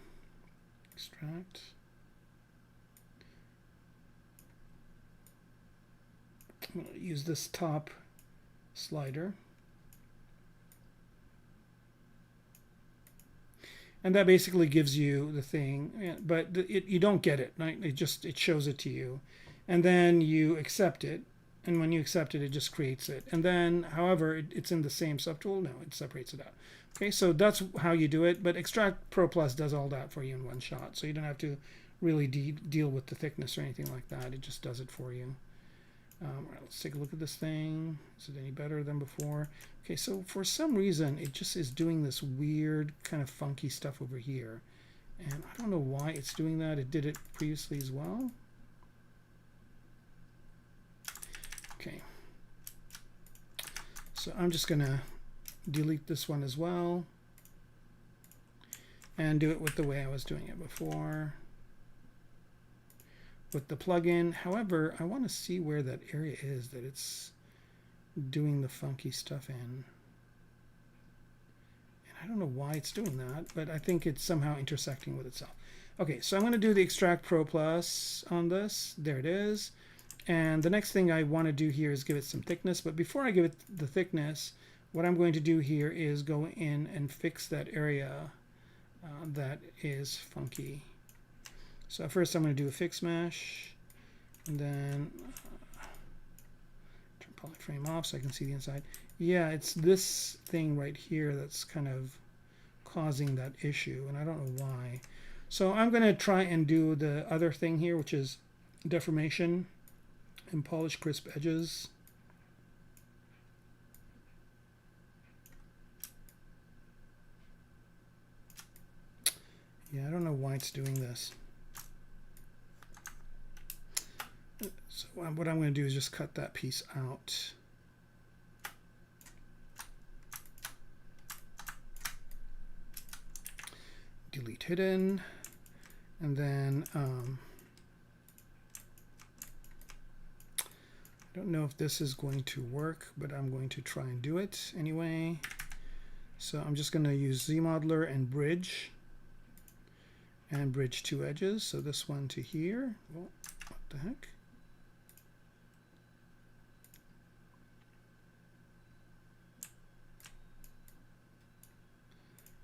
Extract. I'm going to use this top slider. And that basically gives you the thing, but you don't get it, right? It shows it to you. And then you accept it. And when you accept it, it just creates it. And then, however, it's in the same subtool. No, it separates it out. Okay, so that's how you do it. But Extract Pro Plus does all that for you in one shot. So you don't have to really deal with the thickness or anything like that. It just does it for you. All right, let's take a look at this thing. Is it any better than before? Okay, so for some reason, it just is doing this weird kind of funky stuff over here. And I don't know why it's doing that. It did it previously as well. Okay. So I'm just going to delete this one as well. And do it with the way I was doing it before. With the plugin. However, I want to see where that area is that it's doing the funky stuff in. And I don't know why it's doing that, but I think it's somehow intersecting with itself. Okay, so I'm going to do the Extract Pro Plus on this. There it is. And the next thing I want to do here is give it some thickness. But before I give it the thickness, what I'm going to do here is go in and fix that area that is funky. So first I'm going to do a fix mesh, and then turn polyframe off so I can see the inside. Yeah, it's this thing right here that's kind of causing that issue, and I don't know why. So I'm going to try and do the other thing here, which is deformation and polish crisp edges. Yeah, I don't know why it's doing this. So what I'm going to do is just cut that piece out. Delete hidden. And then I don't know if this is going to work, but I'm going to try and do it anyway. So I'm just going to use ZModeler and bridge. And bridge two edges. So this one to here. Well, what the heck?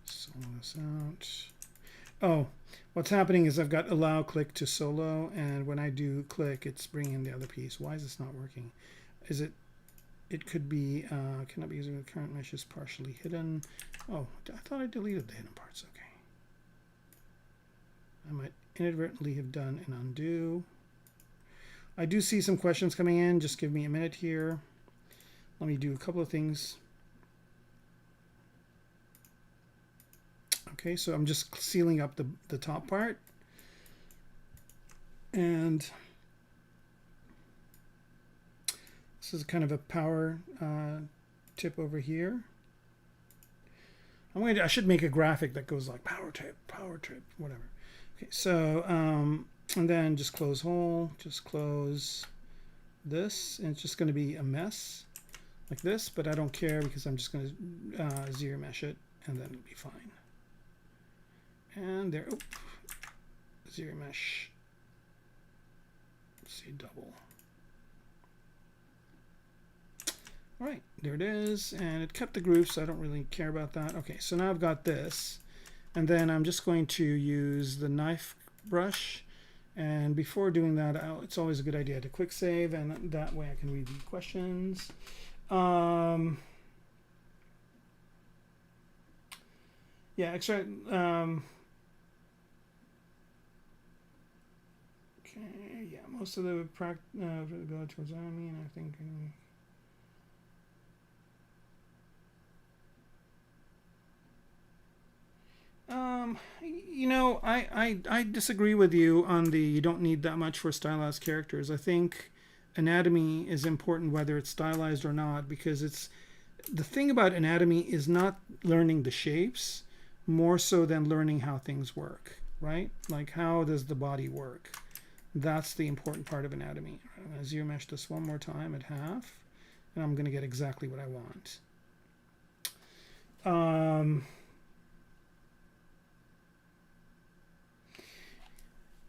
Solo this out. Oh, what's happening is I've got allow click to solo, and when I do click, it's bringing the other piece. Why is this not working? Is it? It could be cannot be used with current mesh is partially hidden. Oh, I thought I deleted the hidden parts. Okay. I might inadvertently have done an undo. I do see some questions coming in. Just give me a minute here. Let me do a couple of things. Okay, so I'm just sealing up the top part. And this is kind of a power tip over here. I should make a graphic that goes like power tip, whatever. Okay, so and then just close hole, just close this, and it's just going to be a mess like this, but I don't care because I'm just going to zero mesh it, and then it'll be fine. And there, oh, zero mesh. Let's see, double. All right, there it is, and it kept the groove, so I don't really care about that. Okay, so now I've got this, and then I'm just going to use the knife brush. And before doing that, it's always a good idea to quick save, and that way I can read the questions. Yeah, extract. Okay, yeah, most of the go towards enemy, and I think. You know, I disagree with you on the you don't need that much for stylized characters. I think anatomy is important whether it's stylized or not, because it's the thing about anatomy is not learning the shapes more so than learning how things work, right? Like how does the body work? That's the important part of anatomy. I'm going to zero mesh this one more time at half, and I'm going to get exactly what I want.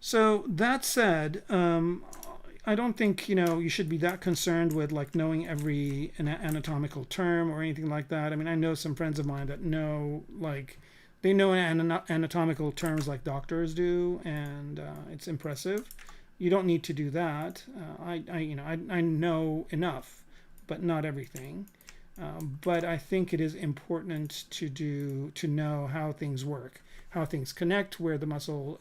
So that said, I don't think you should be that concerned with like knowing every anatomical term or anything like that. I mean, I know some friends of mine that know like they know anatomical terms like doctors do, and it's impressive. You don't need to do that. I know enough, but not everything. But I think it is important to know how things work, how things connect, where the muscle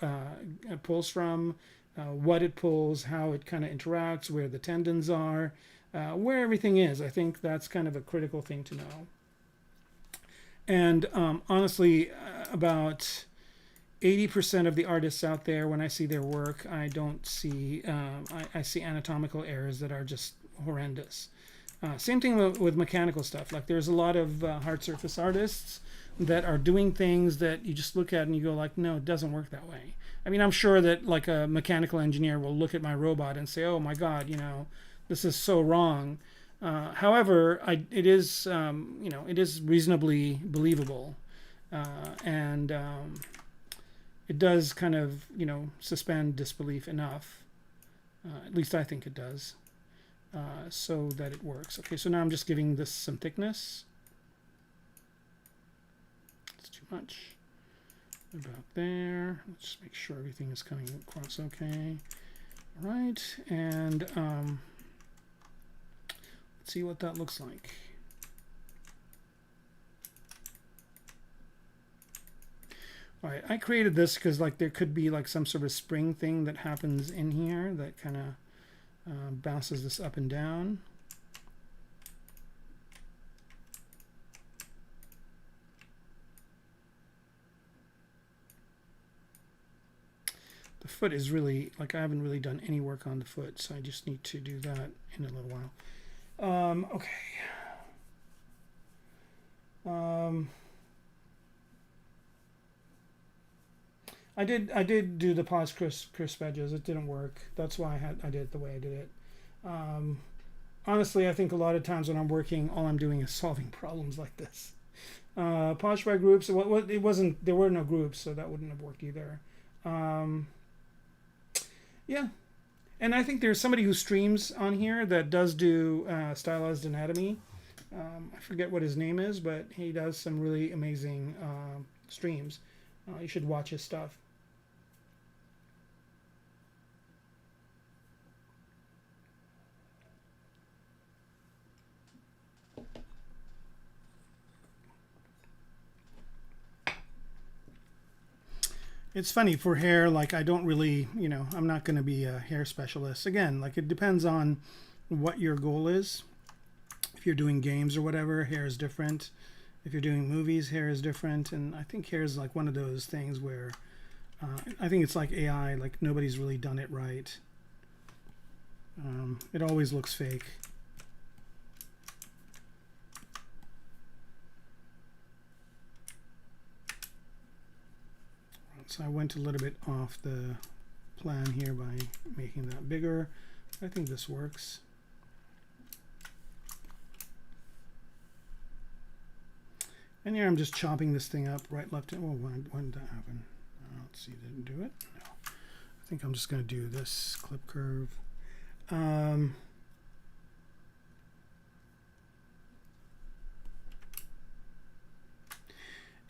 pulls from, what it pulls, how it kind of interacts, where the tendons are, where everything is. I think that's kind of a critical thing to know. And honestly, about 80% of the artists out there, when I see their work, I don't see, I see anatomical errors that are just horrendous. Same thing with mechanical stuff. Like there's a lot of hard surface artists that are doing things that you just look at and you go like, no, it doesn't work that way. I mean, I'm sure that like a mechanical engineer will look at my robot and say, oh my God, this is so wrong. However, it is, it is reasonably believable. And it does kind of, suspend disbelief enough. At least I think it does. So that it works. Okay, so now I'm just giving this some thickness. It's too much. About there. Let's just make sure everything is coming across okay. All right, and let's see what that looks like. All right, I created this because like there could be like some sort of spring thing that happens in here that kind of bounces this up and down. The foot is really, like I haven't really done any work on the foot, so I just need to do that in a little while. Okay. I did do the pause crisp edges. It didn't work. That's why I did it the way I did it. Honestly, I think a lot of times when I'm working, all I'm doing is solving problems like this. Polish by groups. It wasn't. There were no groups, so that wouldn't have worked either. Yeah, and I think there's somebody who streams on here that does do stylized anatomy. I forget what his name is, but he does some really amazing streams. You should watch his stuff. It's funny for hair, like I don't really, I'm not going to be a hair specialist. Again, like it depends on what your goal is. If you're doing games or whatever, hair is different. If you're doing movies, hair is different. And I think hair is like one of those things where I think it's like AI, like nobody's really done it right. It always looks fake. So I went a little bit off the plan here by making that bigger. I think this works. And here I'm just chopping this thing up right, left. Oh, when did that happen? Let's see, didn't do it? No. I think I'm just going to do this clip curve.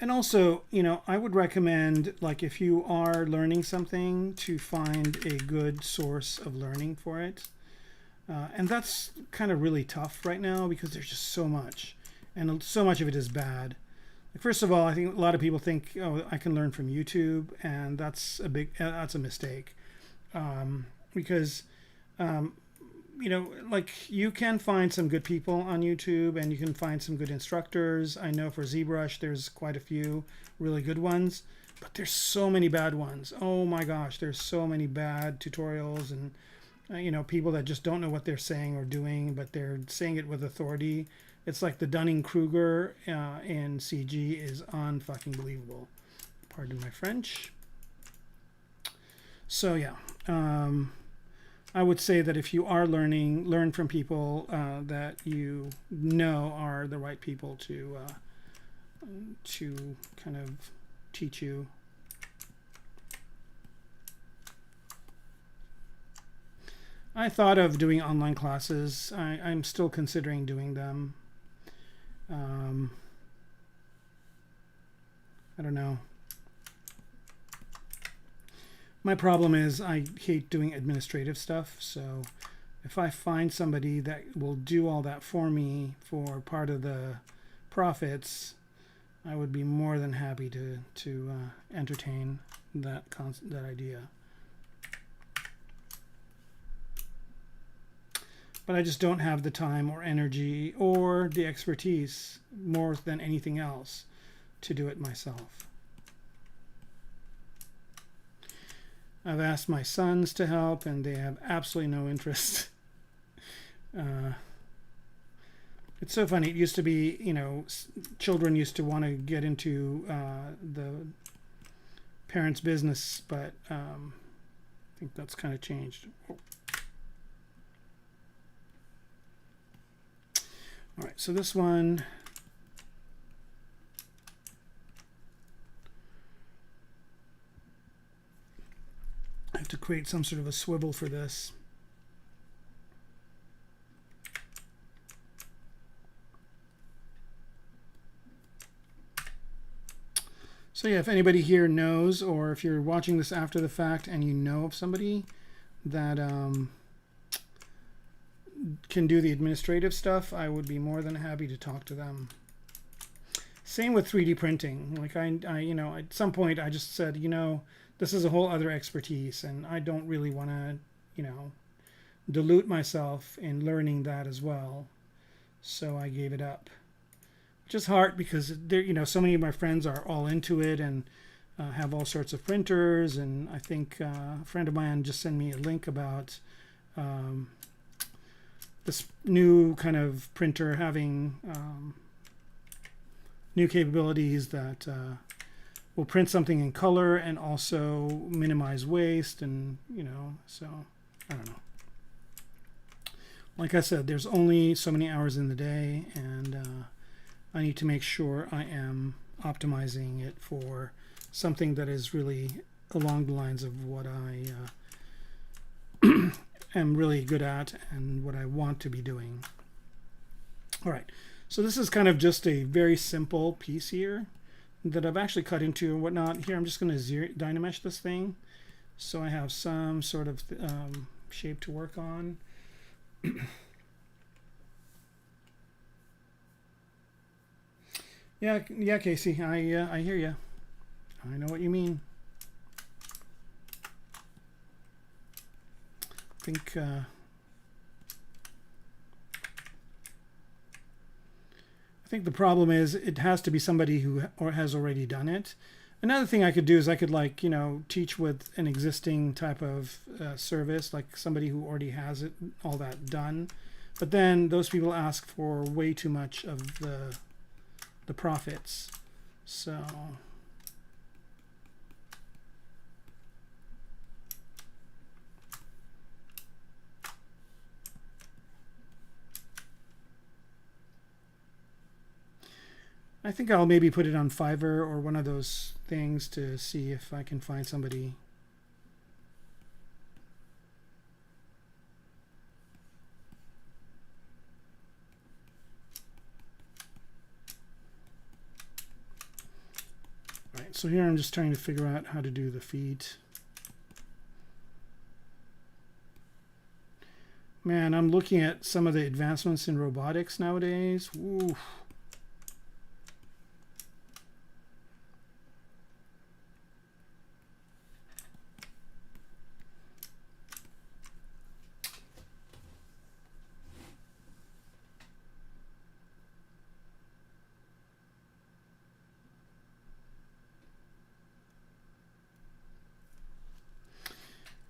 And also, I would recommend, like, if you are learning something, to find a good source of learning for it. And that's kind of really tough right now because there's just so much. And so much of it is bad. Like, first of all, I think a lot of people think, oh, I can learn from YouTube. And that's a mistake. Because like you can find some good people on YouTube and you can find some good instructors. I know for ZBrush, there's quite a few really good ones, but there's so many bad ones. Oh my gosh, there's so many bad tutorials and, people that just don't know what they're saying or doing, but they're saying it with authority. It's like the Dunning-Kruger in CG is unfucking believable. Pardon my French. So yeah. I would say that if you are learning, learn from people that you know are the right people to kind of teach you. I thought of doing online classes. I'm still considering doing them. I don't know. My problem is I hate doing administrative stuff, so if I find somebody that will do all that for me for part of the profits, I would be more than happy to entertain that idea. But I just don't have the time or energy or the expertise more than anything else to do it myself. I've asked my sons to help, and they have absolutely no interest. It's so funny. It used to be, you know, children used to want to get into the parents' business, but I think that's kind of changed. Oh. All right, so this one, I have to create some sort of a swivel for this. So yeah, if anybody here knows, or if you're watching this after the fact and you know of somebody that can do the administrative stuff, I would be more than happy to talk to them. Same with 3D printing. Like I you know, at some point I just said, you know, this is a whole other expertise, and I don't really want to, you know, dilute myself in learning that as well. So I gave it up. Which is hard because there, you know, so many of my friends are all into it and have all sorts of printers. And I think a friend of mine just sent me a link about this new kind of printer having new capabilities that will print something in color and also minimize waste, and you know, so I don't know. Like I said, there's only so many hours in the day, and I need to make sure I am optimizing it for something that is really along the lines of what I am really good at and what I want to be doing. All right, so this is kind of just a very simple piece here that I've actually cut into and whatnot. Here I'm just going to Dynamesh this thing so I have some sort of shape to work on. Yeah, Casey, I hear you. I know what you mean. I think the problem is it has to be somebody who has already done it. Another thing I could do is I could, like, you know, teach with an existing type of service, like somebody who already has it, all that done. But then those people ask for way too much of the profits. So I think I'll maybe put it on Fiverr or one of those things to see if I can find somebody. Right, so here I'm just trying to figure out how to do the feet. Man, I'm looking at some of the advancements in robotics nowadays. Ooh.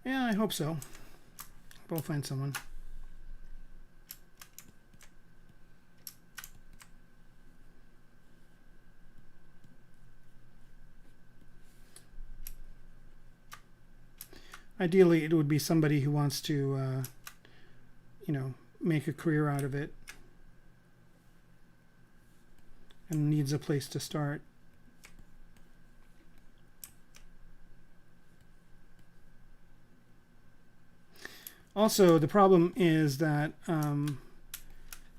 Yeah, I hope so. I'll find someone. Ideally, it would be somebody who wants to, you know, make a career out of it and needs a place to start. Also, the problem is that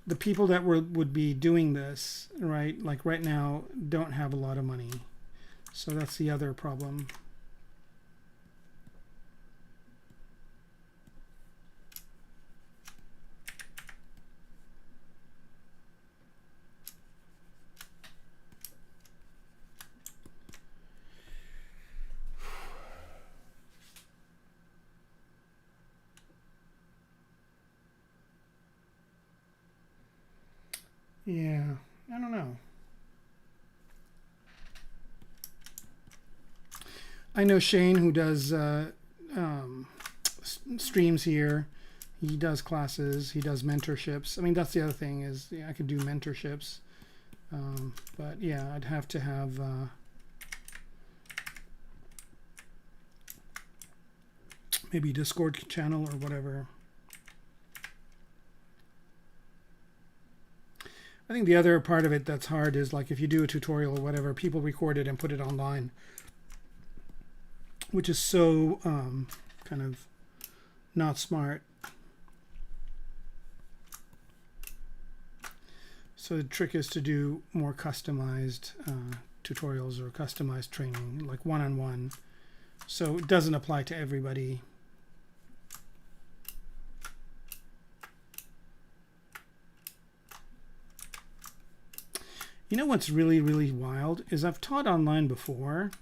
the people that would be doing this, right, like right now, don't have a lot of money. So that's the other problem. Yeah, I don't know. I know Shane, who does streams here. He does classes. He does mentorships. I mean, that's the other thing is I could do mentorships. But yeah, I'd have to have maybe Discord channel or whatever. I think the other part of it that's hard is like if you do a tutorial or whatever, people record it and put it online, which is so kind of not smart. So the trick is to do more customized tutorials or customized training, like one-on-one, so it doesn't apply to everybody. You know what's really, really wild is I've taught online before.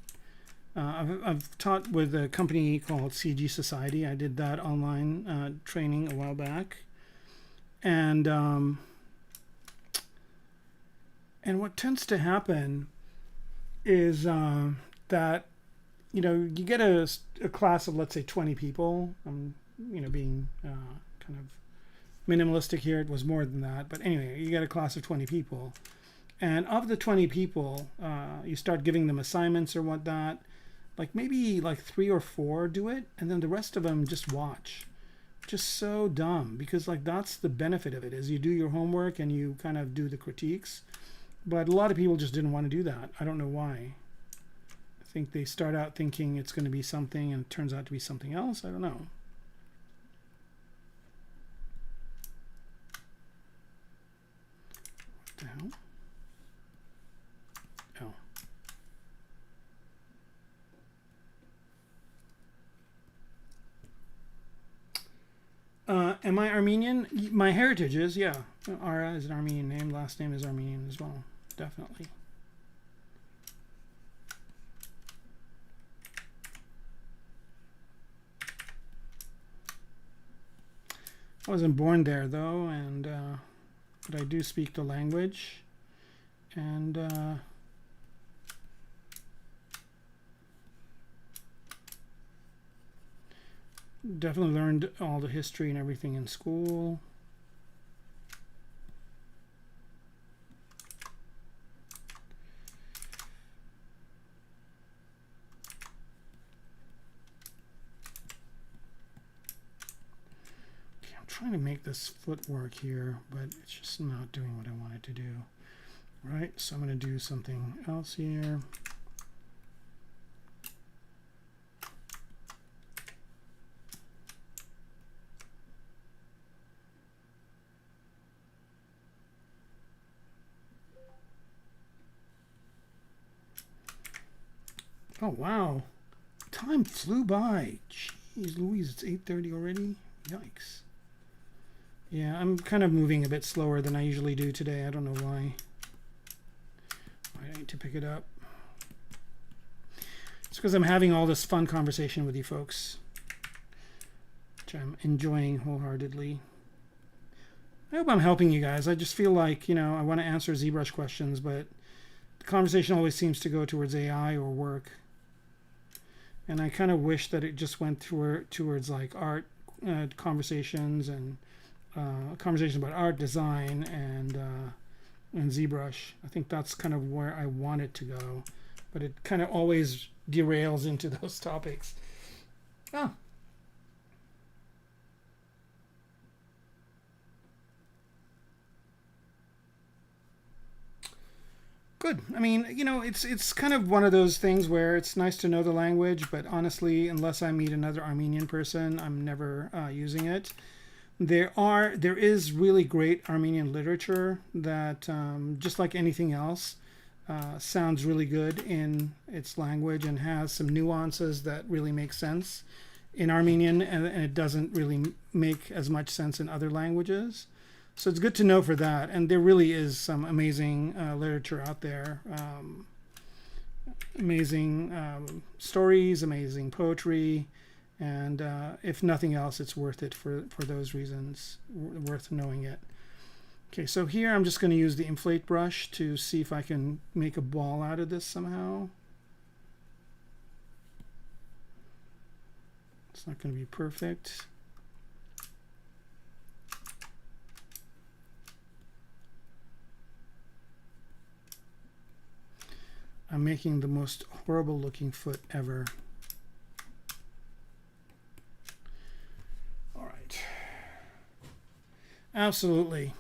I've taught with a company called CG Society. I did that online training a while back. And what tends to happen is that, you know, you get a class of, let's say, 20 people. I'm, you know, being kind of minimalistic here. It was more than that. But anyway, you get a class of 20 people. And of the 20 people, you start giving them assignments or whatnot. Like maybe like 3 or 4 do it, and then the rest of them just watch. Just so dumb, because like that's the benefit of it, is you do your homework and you kind of do the critiques. But a lot of people just didn't want to do that. I don't know why. I think they start out thinking it's going to be something and it turns out to be something else. I don't know. What the hell? Am I Armenian? My heritage is, yeah. Ara is an Armenian name. Last name is Armenian as well. Definitely. I wasn't born there, though, and but I do speak the language. And definitely learned all the history and everything in school. Okay, I'm trying to make this footwork here, but it's just not doing what I want it to do. Right, so I'm going to do something else here. Oh, wow. Time flew by. Jeez Louise, it's 8:30 already? Yikes. Yeah, I'm kind of moving a bit slower than I usually do today. I don't know why. I need to pick it up. It's because I'm having all this fun conversation with you folks, which I'm enjoying wholeheartedly. I hope I'm helping you guys. I just feel like, you know, I want to answer ZBrush questions, but the conversation always seems to go towards AI or work. And I kind of wish that it just went towards like art conversations and conversations about art, design, and ZBrush. I think that's kind of where I want it to go, but it kind of always derails into those topics. Oh. Good. I mean, you know, it's kind of one of those things where it's nice to know the language, but honestly, unless I meet another Armenian person, I'm never using it. There is really great Armenian literature that, just like anything else, sounds really good in its language and has some nuances that really make sense in Armenian, and it doesn't really make as much sense in other languages. So it's good to know for that. And there really is some amazing literature out there. Amazing stories, amazing poetry. And if nothing else, it's worth it for those reasons, worth knowing it. Okay, so here I'm just going to use the inflate brush to see if I can make a ball out of this somehow. It's not going to be perfect. I'm making the most horrible looking foot ever. All right. Absolutely.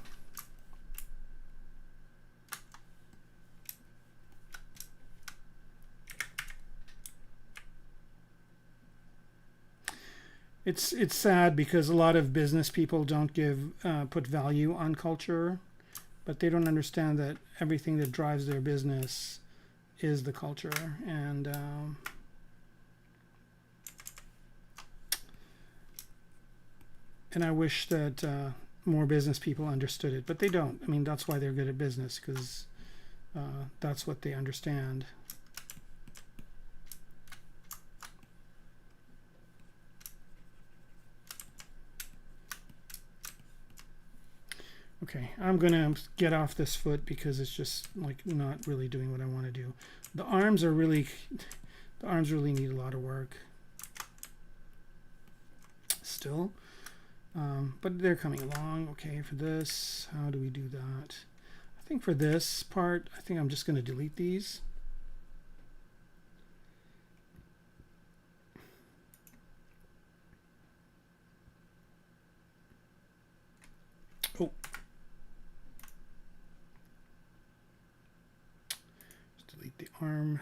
It's sad because a lot of business people don't put value on culture, but they don't understand that everything that drives their business is the culture. And I wish that more business people understood it, but they don't. I mean, that's why they're good at business, because that's what they understand. Okay, I'm gonna get off this foot because it's just like not really doing what I want to do. The arms really need a lot of work still, but they're coming along. Okay, for this, how do we do that? I think for this part, I think I'm just gonna delete these. Oh. The arm.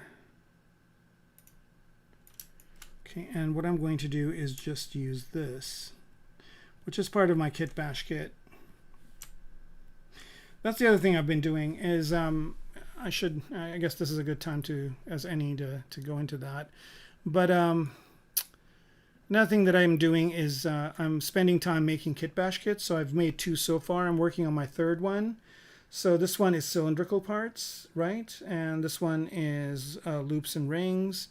Okay, and what I'm going to do is just use this, which is part of my kit bash kit. That's the other thing I've been doing is I guess this is a good time to go into that. But another thing that I'm doing is I'm spending time making kit bash kits. So I've made 2 so far. I'm working on my 3rd one. So this one is cylindrical parts, right? And this one is loops and rings.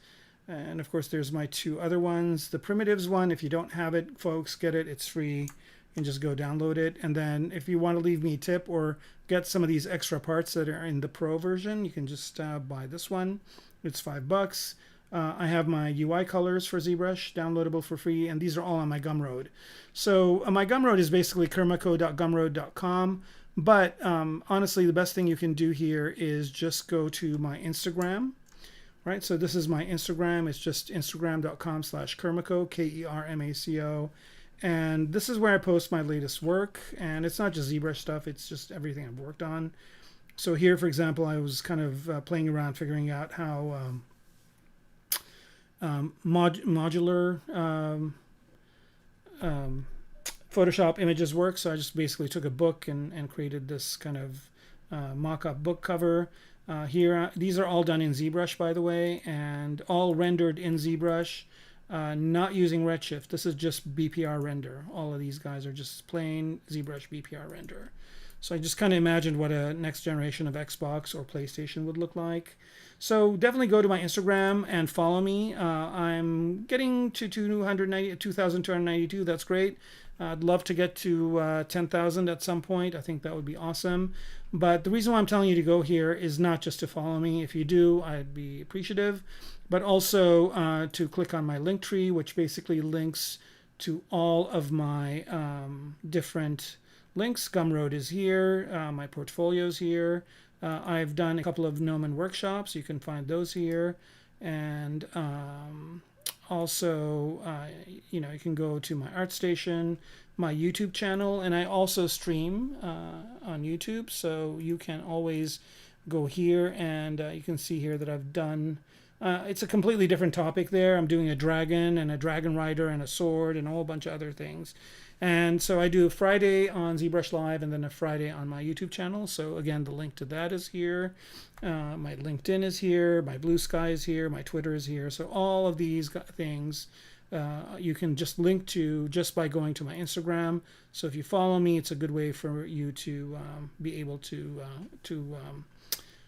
And of course, there's my 2 other ones. The primitives one, if you don't have it, folks, get it. It's free. You can just go download it. And then if you want to leave me a tip or get some of these extra parts that are in the Pro version, you can just buy this one. It's $5. I have my UI colors for ZBrush downloadable for free, and these are all on my Gumroad. So my Gumroad is basically kermaco.gumroad.com. But honestly, the best thing you can do here is just go to my Instagram, right? So this is my Instagram. It's just instagram.com/Kermaco, Kermaco. And this is where I post my latest work. And it's not just ZBrush stuff. It's just everything I've worked on. So here, for example, I was kind of playing around figuring out how modular Photoshop images work. So I just basically took a book and created this kind of mock-up book cover. Here, these are all done in ZBrush, by the way, and all rendered in ZBrush, not using Redshift. This is just BPR render. All of these guys are just plain ZBrush BPR render. So I just kind of imagined what a next generation of Xbox or PlayStation would look like. So definitely go to my Instagram and follow me. I'm getting to 2,292. That's great. I'd love to get to 10,000 at some point. I think that would be awesome. But the reason why I'm telling you to go here is not just to follow me. If you do, I'd be appreciative. But also to click on my link tree, which basically links to all of my different links. Gumroad is here. My portfolio's here. I've done a couple of Gnomon workshops. You can find those here. And also, you can go to my ArtStation, my YouTube channel, and I also stream on YouTube. So you can always go here, and you can see here that I've done, it's a completely different topic there. I'm doing a dragon and a dragon rider and a sword and a whole bunch of other things. And so I do a Friday on ZBrush Live and then a Friday on my YouTube channel. So again, the link to that is here. My LinkedIn is here. My Blue Sky is here. My Twitter is here. So all of these things you can just link to just by going to my Instagram. So if you follow me, it's a good way for you to be able to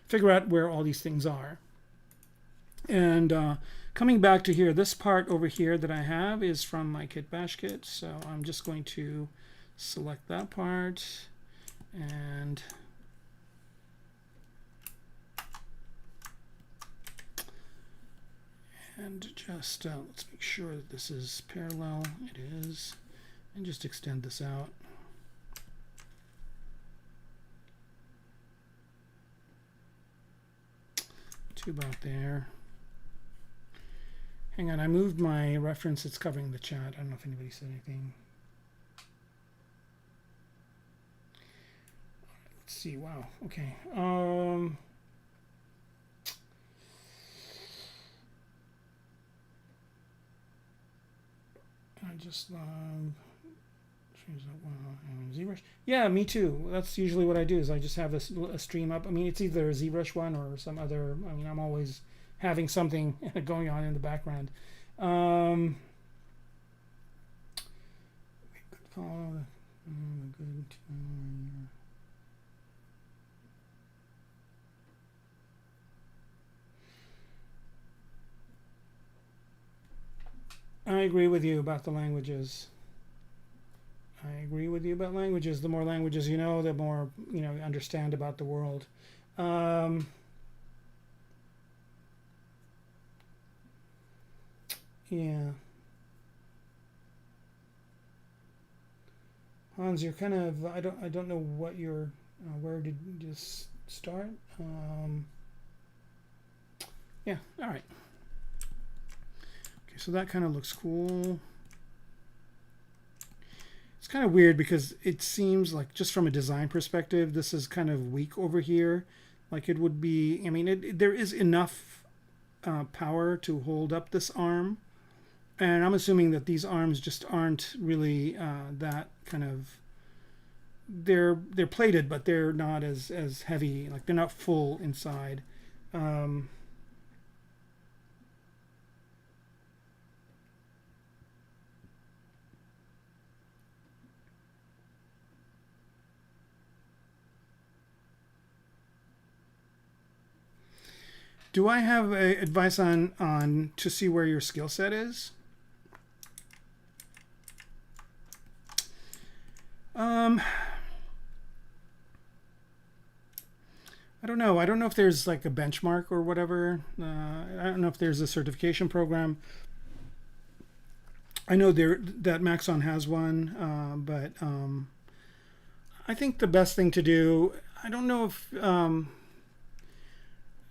figure out where all these things are. And coming back to here, this part over here that I have is from my Kit Bash kit. So I'm just going to select that part and just let's make sure that this is parallel. It is. And just extend this out. To about there. Hang on, I moved my reference. It's covering the chat. I don't know if anybody said anything. Let's see. Wow. Okay. I just ZBrush. Yeah, me too. That's usually what I do. Is I just have a stream up. I mean, it's either a ZBrush one or some other. I mean, I'm always having something going on in the background. I agree with you about the languages. I agree with you about languages. The more languages you know, the more you understand about the world. Yeah. Hans, you're kind of I don't know what you're where did you start? Yeah, all right. Okay, so that kind of looks cool. It's kind of weird because it seems like just from a design perspective, this is kind of weak over here. Like it would be, I mean, there is enough power to hold up this arm. And I'm assuming that these arms just aren't really that kind of, they're plated, but they're not as heavy, like they're not full inside. Do I have advice on to see where your skill set is? I don't know. I don't know if there's like a benchmark or whatever. I don't know if there's a certification program. I know that Maxon has one, but I think the best thing to do, I don't know if,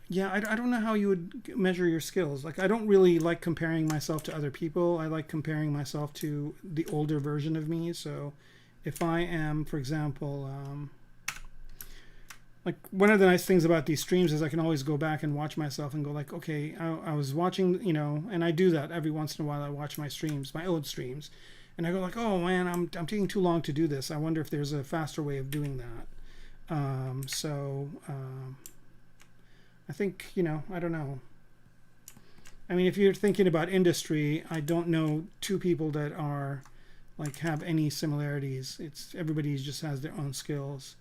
yeah, I don't know how you would measure your skills. Like, I don't really like comparing myself to other people. I like comparing myself to the older version of me. So if I am, for example, like one of the nice things about these streams is I can always go back and watch myself and go like, okay, I was watching, and I do that every once in a while. I watch my streams, my old streams, and I go like, oh man, I'm taking too long to do this. I wonder if there's a faster way of doing that. I think, I don't know. I mean, if you're thinking about industry, I don't know two people that are like have any similarities. It's everybody just has their own skills.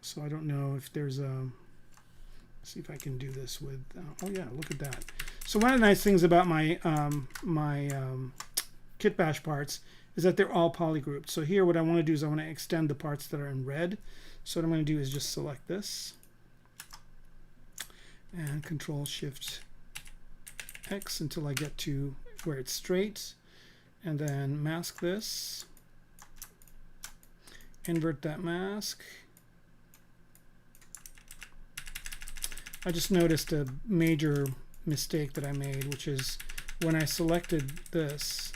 So I don't know if there's a, let's see if I can do this with, oh yeah, look at that. So one of the nice things about my Kit Bash parts is that they're all polygrouped. So here what I want to do is I want to extend the parts that are in red. So what I'm going to do is just select this and Control-Shift-X until I get to where it's straight, and then mask this, invert that mask. I just noticed a major mistake that I made, which is when I selected this.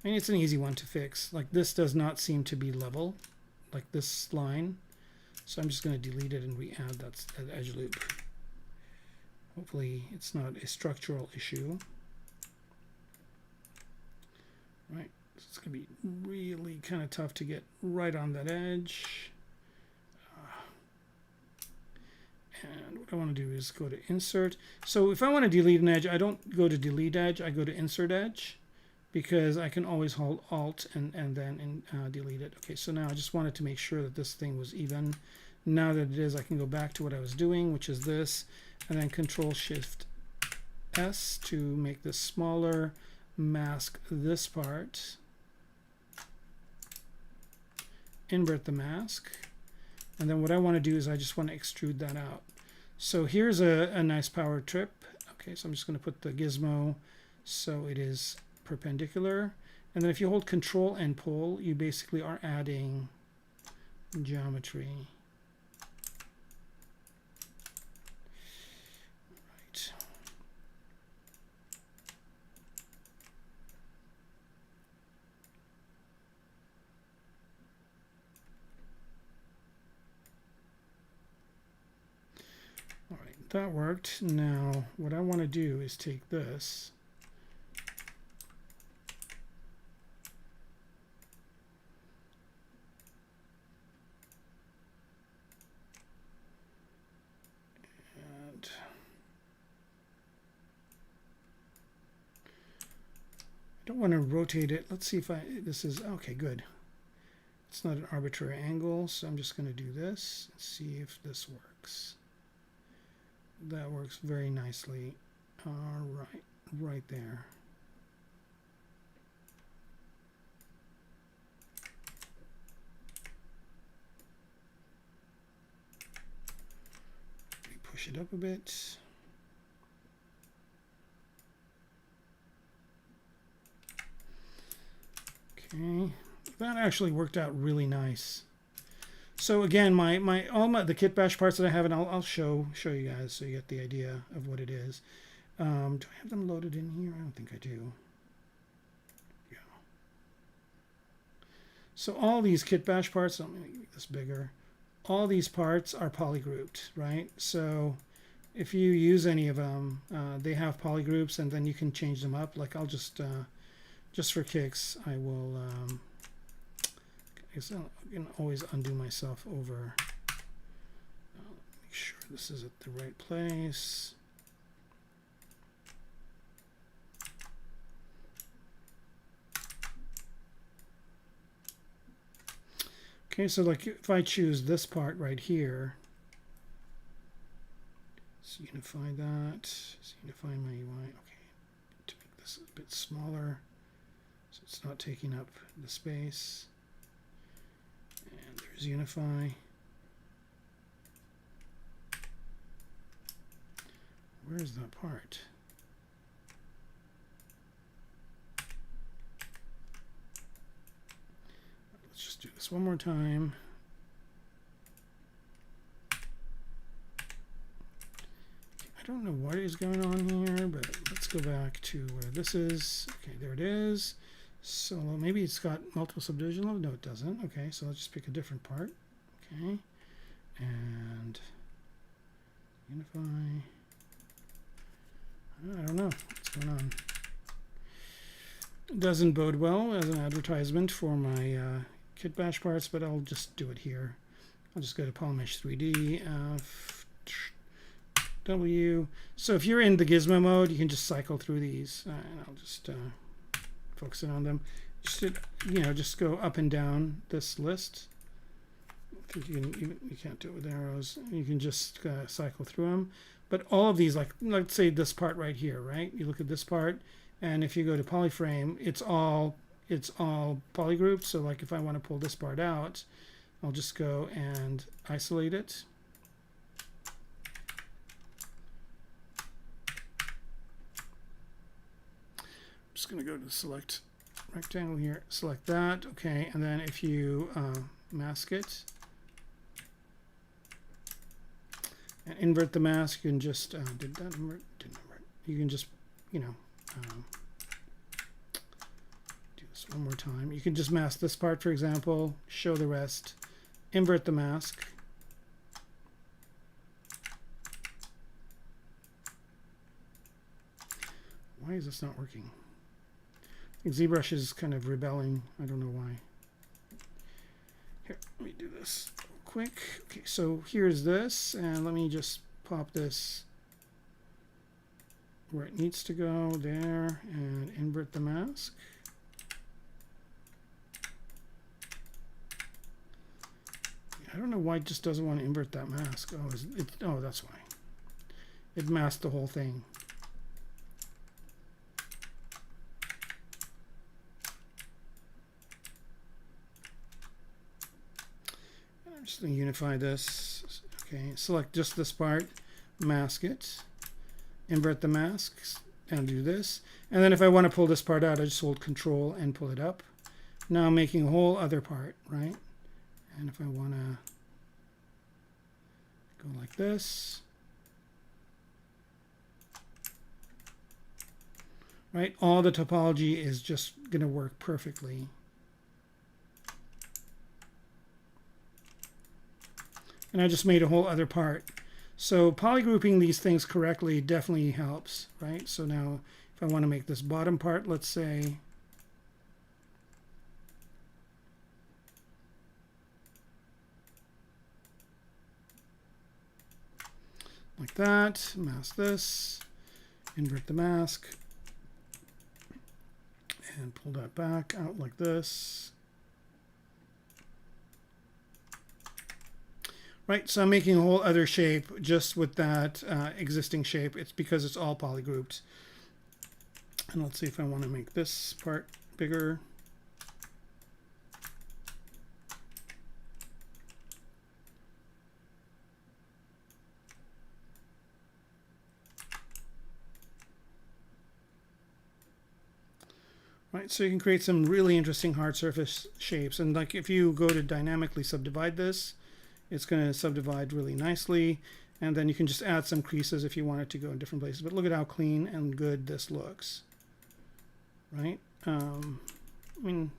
I mean, it's an easy one to fix. Like, this does not seem to be level, like this line. So I'm just going to delete it and re-add that edge loop. Hopefully it's not a structural issue. Right, so it's going to be really kind of tough to get right on that edge. And what I want to do is go to Insert. So if I want to delete an edge, I don't go to Delete Edge, I go to Insert Edge, because I can always hold Alt and then delete it. Okay, so now I just wanted to make sure that this thing was even. Now that it is, I can go back to what I was doing, which is this, and then Control-Shift-S to make this smaller, mask this part, invert the mask, and then what I want to do is I just want to extrude that out. So here's a nice power trip. Okay, so I'm just going to put the gizmo so it is perpendicular. And then if you hold Control and pull, you basically are adding geometry. Right. All right, that worked. Now, what I want to do is take this and I don't want to rotate it. Let's see if this is, okay, good. It's not an arbitrary angle, so I'm just going to do this and see if this works. That works very nicely. All right, right there. Let me push it up a bit. Okay, that actually worked out really nice. So again, the kit bash parts that I have, and I'll show you guys so you get the idea of what it is. Do I have them loaded in here? I don't think I do. Yeah. So all these kit bash parts, let me make this bigger. All these parts are polygrouped, right? So if you use any of them, they have polygroups, and then you can change them up. Like I'll just for kicks, I will. I can always undo myself over. Make sure this is at the right place. Okay, so like if I choose this part right here, let's unify that. Let's unify my UI. Okay, to make this a bit smaller so it's not taking up the space. And there's Unify. Where's that part? Let's just do this one more time. I don't know what is going on here, but let's go back to where this is. Okay, there it is. So maybe it's got multiple subdivision levels. No, it doesn't. Okay, so let's just pick a different part. Okay, and unify. I don't know what's going on. It doesn't bode well as an advertisement for my kit bash parts, but I'll just do it here. I'll just go to Polymesh 3D, W. So if you're in the gizmo mode, you can just cycle through these, and I'll just focusing on them. Just go up and down this list. You can't do it with arrows. You can just cycle through them. But all of these, like let's say this part right here, right? You look at this part, and if you go to polyframe, it's all polygrouped. So like if I want to pull this part out, I'll just go and isolate it. Just going to go to the select rectangle here, select that, okay, and then if you mask it and invert the mask, you can just did that invert? Didn't invert. You can just do this one more time. You can just mask this part, for example, show the rest, invert the mask, Why is this not working? I think ZBrush is kind of rebelling. I don't know why. Here, let me do this real quick. Okay, so here's this, and let me just pop this where it needs to go, there, and invert the mask. I don't know why it just doesn't want to invert that mask. Oh, that's why. It masked the whole thing. I'm just going to unify this. Okay, select just this part, mask it, invert the masks, and do this. And then if I want to pull this part out, I just hold Control and pull it up. Now I'm making a whole other part, right? And if I want to go like this, right, all the topology is just going to work perfectly. And I just made a whole other part. So polygrouping these things correctly definitely helps, right? So now if I want to make this bottom part, let's say, like that, mask this, invert the mask, and pull that back out like this. Right, so I'm making a whole other shape just with that existing shape. It's because it's all polygrouped. And let's see if I want to make this part bigger. Right, so you can create some really interesting hard surface shapes. And like if you go to dynamically subdivide this, it's going to subdivide really nicely. And then you can just add some creases if you want it to go in different places. But look at how clean and good this looks. Right? I mean,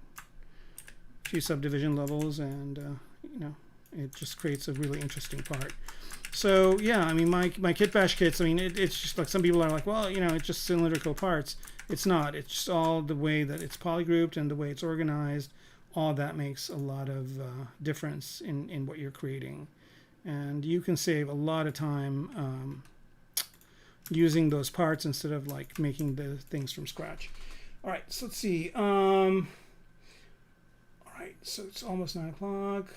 a few subdivision levels, and you know, it just creates a really interesting part. So yeah, I mean, my kit bash kits, I mean, it's just like some people are like, well, you know, it's just cylindrical parts. It's not. It's just all the way that it's polygrouped and the way it's organized. All that makes a lot of difference in what you're creating. And you can save a lot of time using those parts instead of like making the things from scratch. All right, so let's see. All right, so it's almost 9 o'clock.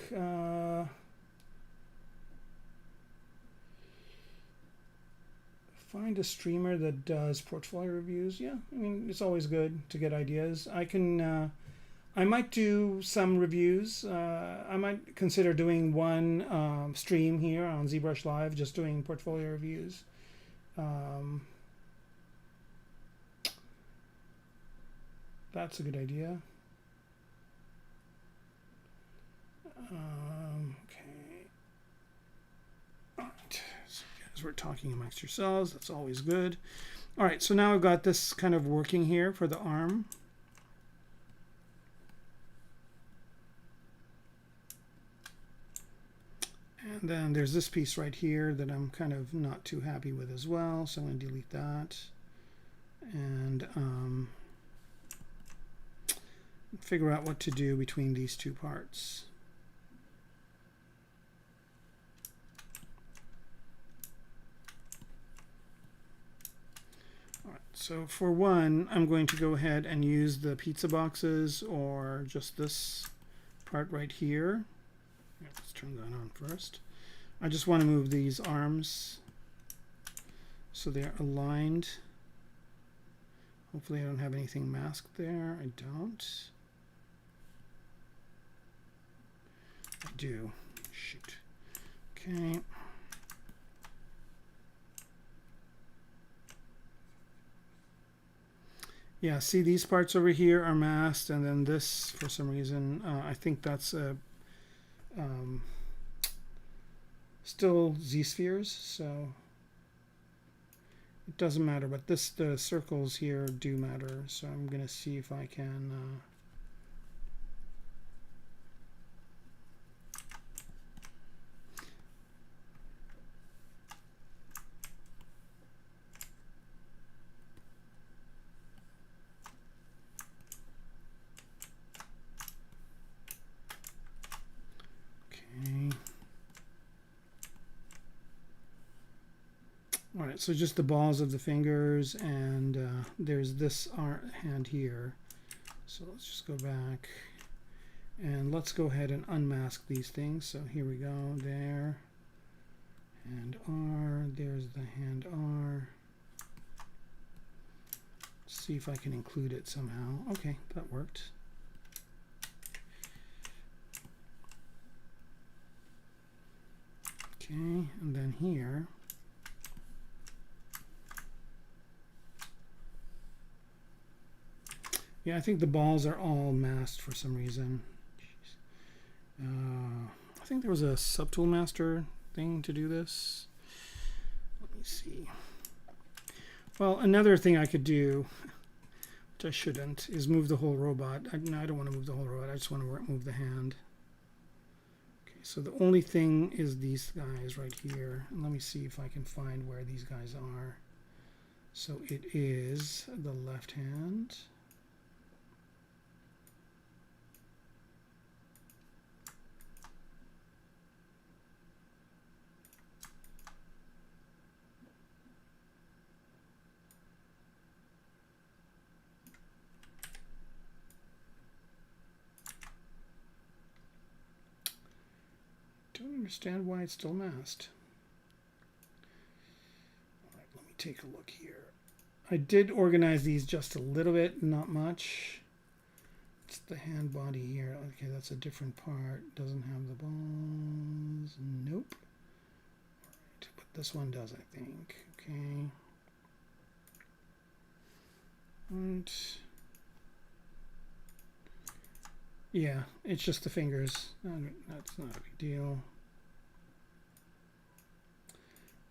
Find a streamer that does portfolio reviews. Yeah, I mean, it's always good to get ideas. I might do some reviews. I might consider doing one stream here on ZBrush Live, just doing portfolio reviews. That's a good idea. Okay. All right. So as we're talking amongst yourselves, that's always good. All right. So now I've got this kind of working here for the arm. And then there's this piece right here that I'm kind of not too happy with as well. So I'm going to delete that. And figure out what to do between these two parts. All right, so for one, I'm going to go ahead and use the pizza boxes or just this part right here. Let's turn that on first. I just want to move these arms so they're aligned. Hopefully I don't have anything masked there. I don't. I do. Shoot. Okay. Yeah, see these parts over here are masked, and then this, for some reason, I think that's a still Z-spheres, so it doesn't matter, but the circles here do matter, so I'm going to see if I can right, so just the balls of the fingers, and there's this hand here. So let's just go back, and let's go ahead and unmask these things. So here we go, there, hand R, there's the hand R. See if I can include it somehow. Okay, that worked. Okay, and then here, yeah, I think the balls are all masked for some reason. I think there was a subtool master thing to do this. Let me see. Well, another thing I could do, which I shouldn't, is move the whole robot. No, I don't want to move the whole robot. I just want to move the hand. Okay, so the only thing is these guys right here. And let me see if I can find where these guys are. So it is the left hand. Don't understand why it's still masked. All right, let me take a look here. I did organize these just a little bit, not much. It's the hand body here. Okay, that's a different part. Doesn't have the balls. Nope. All right, but this one does, I think. Okay. And yeah, it's just the fingers. That's not a big deal.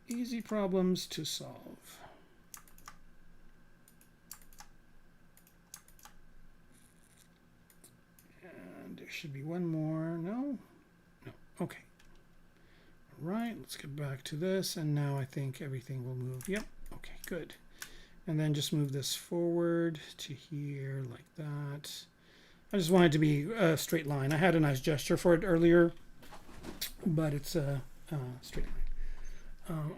Easy problems to solve. And there should be one more. No? No. Okay. All right, let's get back to this. And now I think everything will move. Yep. Okay, good. And then just move this forward to here like that. I just want it to be a straight line. I had a nice gesture for it earlier, but it's a straight line. All right.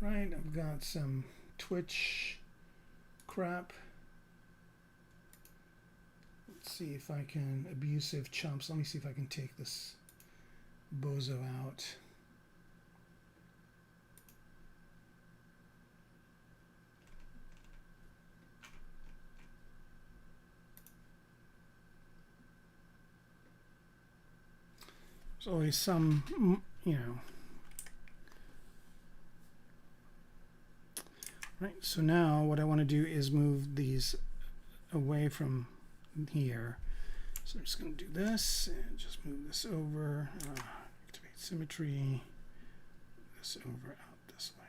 Right, I've got some Twitch crap. Let's see if I can, abusive chumps. Let me see if I can take this bozo out. There's always some, you know. Right, so now what I want to do is move these away from here. So I'm just going to do this and just move this over, activate symmetry, this over out this way.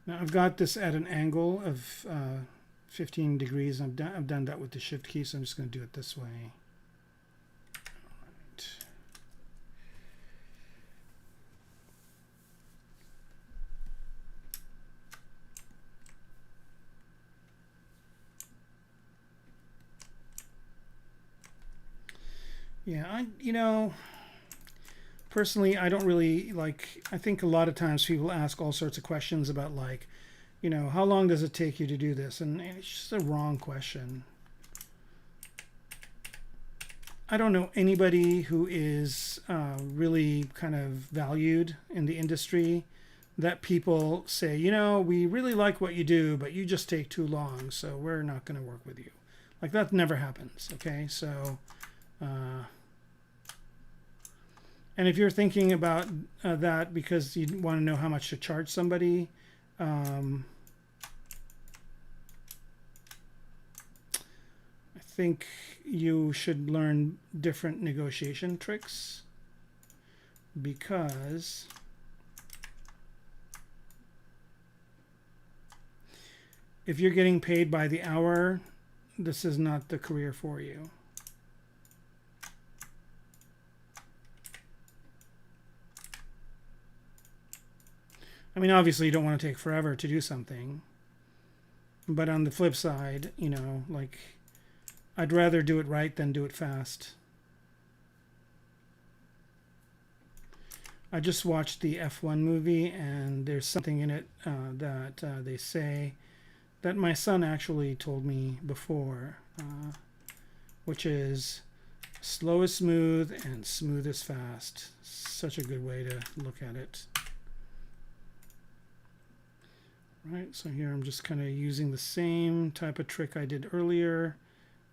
Now I've got this at an angle of 15 degrees. I've done that with the shift key, so I'm just going to do it this way. Yeah, you know, personally, I don't really like, I think a lot of times people ask all sorts of questions about like, you know, how long does it take you to do this? And it's just a wrong question. I don't know anybody who is really kind of valued in the industry that people say, you know, we really like what you do, but you just take too long, so we're not going to work with you. Like that never happens, okay? So, and if you're thinking about that because you want to know how much to charge somebody, I think you should learn different negotiation tricks, because if you're getting paid by the hour, this is not the career for you. I mean, obviously you don't want to take forever to do something, but on the flip side, you know, like, I'd rather do it right than do it fast. I just watched the F1 movie, and there's something in it that they say that my son actually told me before, which is slow is smooth and smooth is fast. Such a good way to look at it. Right, so here I'm just kind of using the same type of trick I did earlier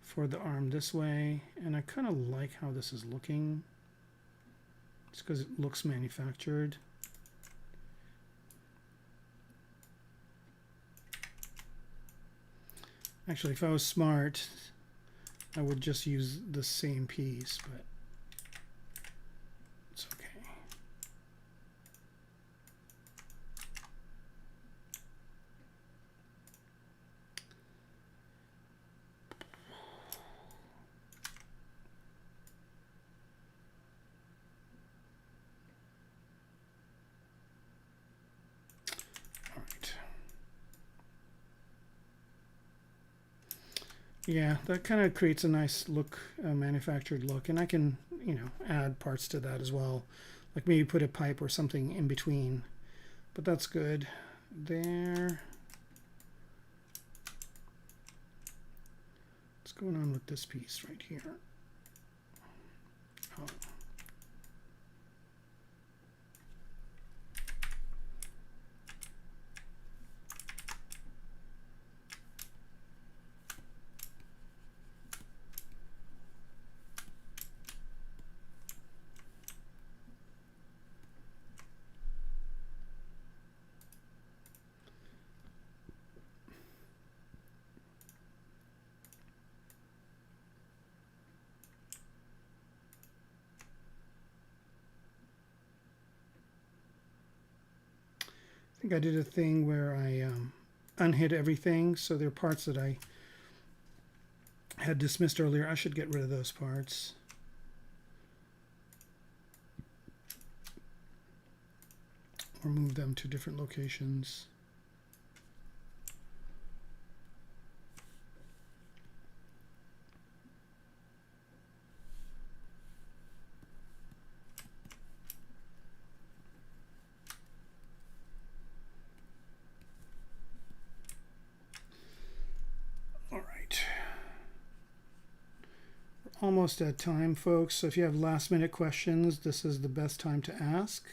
for the arm this way, and I kind of like how this is looking. It's because it looks manufactured. Actually, if I was smart, I would just use the same piece, but it's okay. Yeah, that kind of creates a nice look, manufactured look, and I can, you know, add parts to that as well, like maybe put a pipe or something in between, but that's good. There. What's going on with this piece right here? Oh. I think I did a thing where I unhid everything, so there are parts that I had dismissed earlier. I should get rid of those parts. Or move them to different locations. Almost at time, folks, so if you have last minute questions, this is the best time to ask.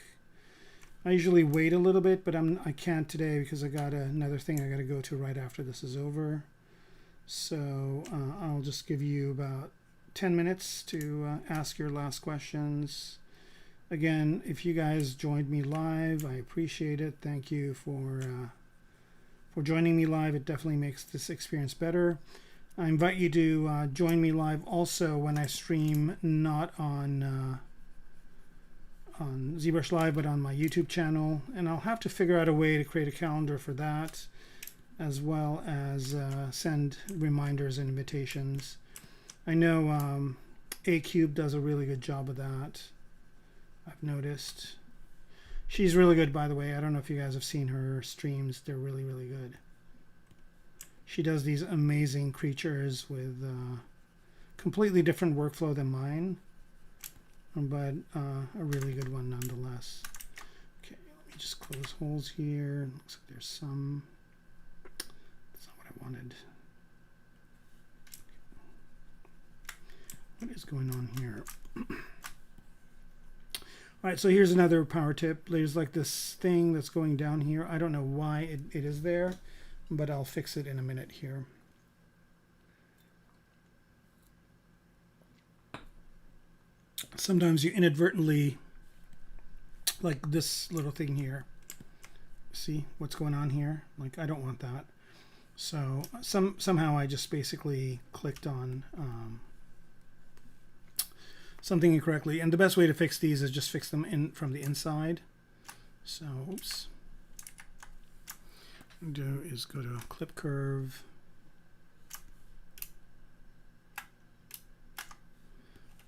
I usually wait a little bit, but I can't today because I got another thing I got to go to right after this is over. So I'll just give you about 10 minutes to ask your last questions. Again, if you guys joined me live, I appreciate it. Thank you for joining me live. It definitely makes this experience better. I invite you to join me live also when I stream, not on ZBrush Live, but on my YouTube channel. And I'll have to figure out a way to create a calendar for that, as well as send reminders and invitations. I know A-Cube does a really good job of that, I've noticed. She's really good, by the way. I don't know if you guys have seen her streams. They're really, really good. She does these amazing creatures with completely different workflow than mine, but a really good one nonetheless. Okay, let me just close holes here. Looks like there's some. That's not what I wanted. What is going on here? All right, so here's another power tip. There's like this thing that's going down here. I don't know why it is there, but I'll fix it in a minute here. Sometimes you inadvertently, like this little thing here, see what's going on here? Like, I don't want that. So somehow I just basically clicked on something incorrectly. And the best way to fix these is just fix them in from the inside. So, oops. do is go to clip curve.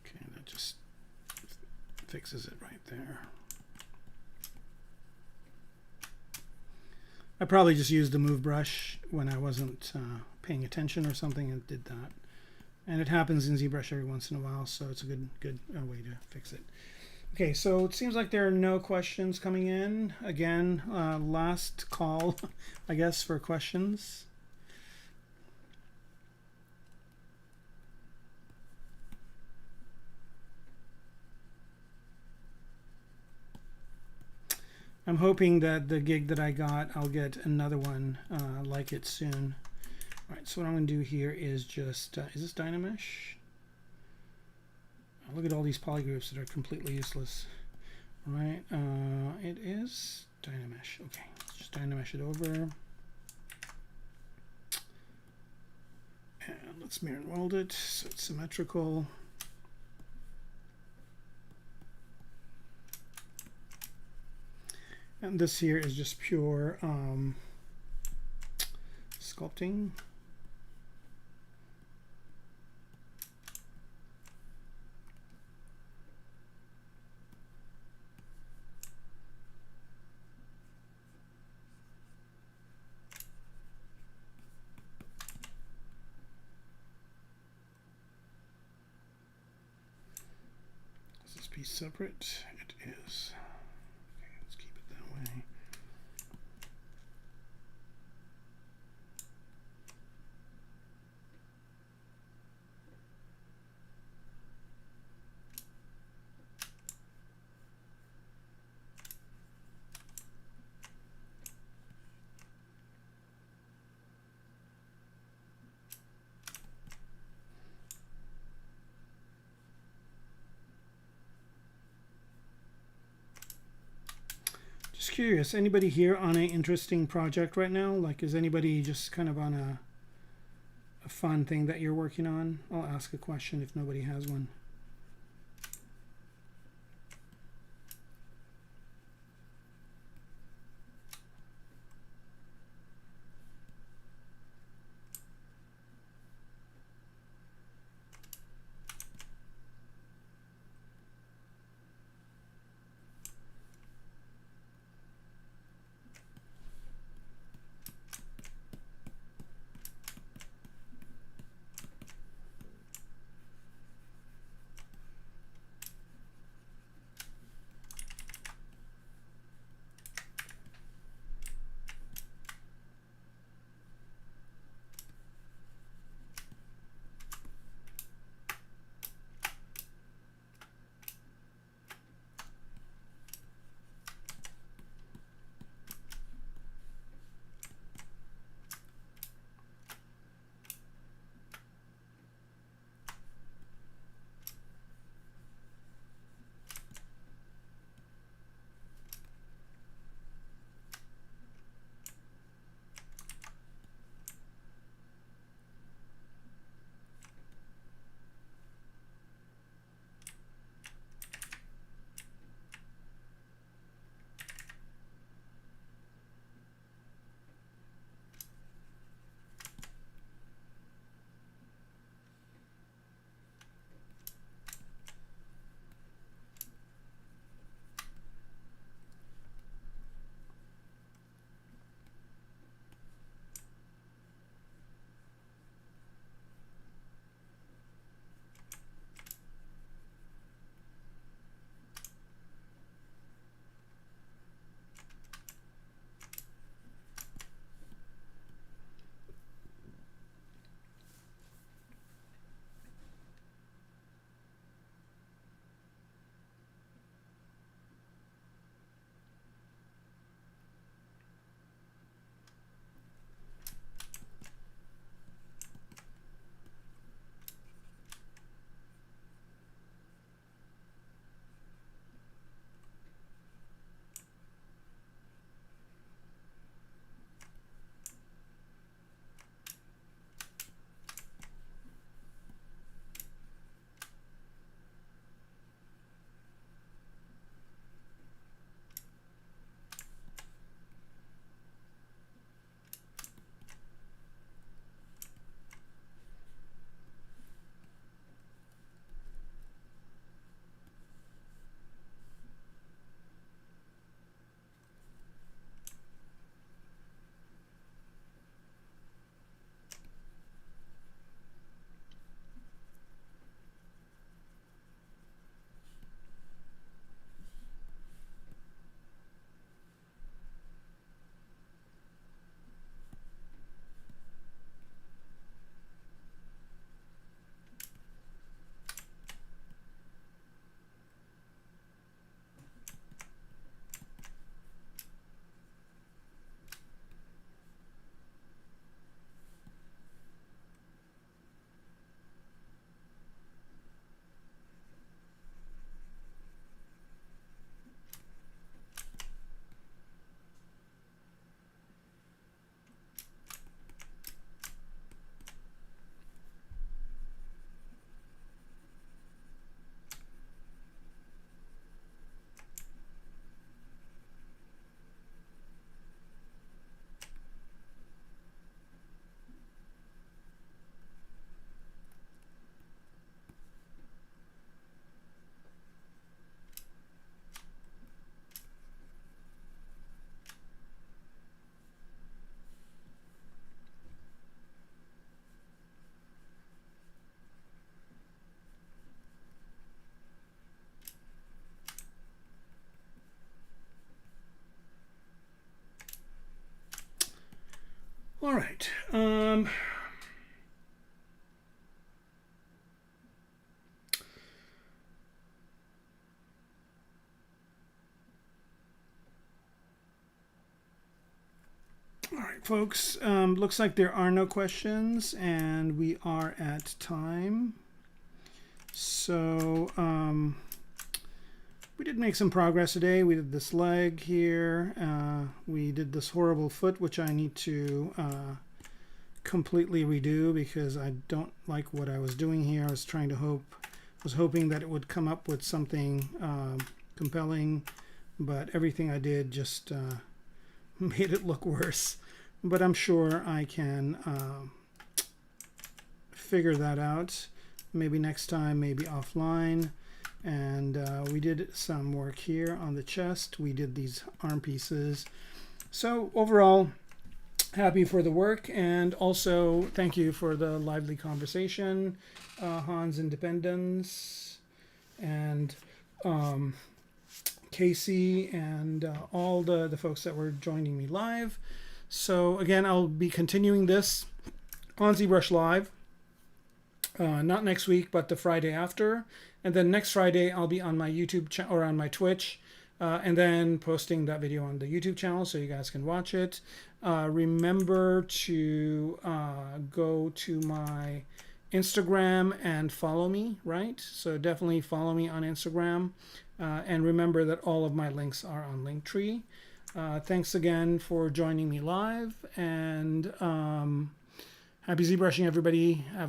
Okay, that just fixes it right there. I probably just used the move brush when I wasn't paying attention or something and did that. And it happens in ZBrush every once in a while, so it's a good way to fix it. Okay, so it seems like there are no questions coming in. Again, last call, I guess, for questions. I'm hoping that the gig that I got, I'll get another one like it soon. All right, so what I'm going to do here is just, is this Dynamesh? Look at all these polygroups that are completely useless. All right, it is Dynamesh. Okay, let's just Dynamesh it over. And let's mirror and weld it so it's symmetrical. And this here is just pure sculpting. Is this piece separate? It is. Way. Just curious, anybody here on an interesting project right now? Like, is anybody just kind of on a fun thing that you're working on? I'll ask a question if nobody has one. All right. All right, folks. Looks like there are no questions, and we are at time. So we did make some progress today. We did this leg here. We did this horrible foot, which I need to completely redo because I don't like what I was doing here. I was trying to hoping that it would come up with something compelling, but everything I did just made it look worse. But I'm sure I can figure that out. Maybe next time, maybe offline. And we did some work here on the chest. We did these arm pieces. So overall, happy for the work, and also thank you for the lively conversation, Hans Independence, and Casey, and all the folks that were joining me live. So again, I'll be continuing this on ZBrush Live, not next week, but the Friday after. And then next Friday, I'll be on my YouTube channel or on my Twitch, and then posting that video on the YouTube channel so you guys can watch it. Remember to go to my Instagram and follow me, right? So definitely follow me on Instagram. And remember that all of my links are on Linktree. Thanks again for joining me live, and happy ZBrushing, everybody. Have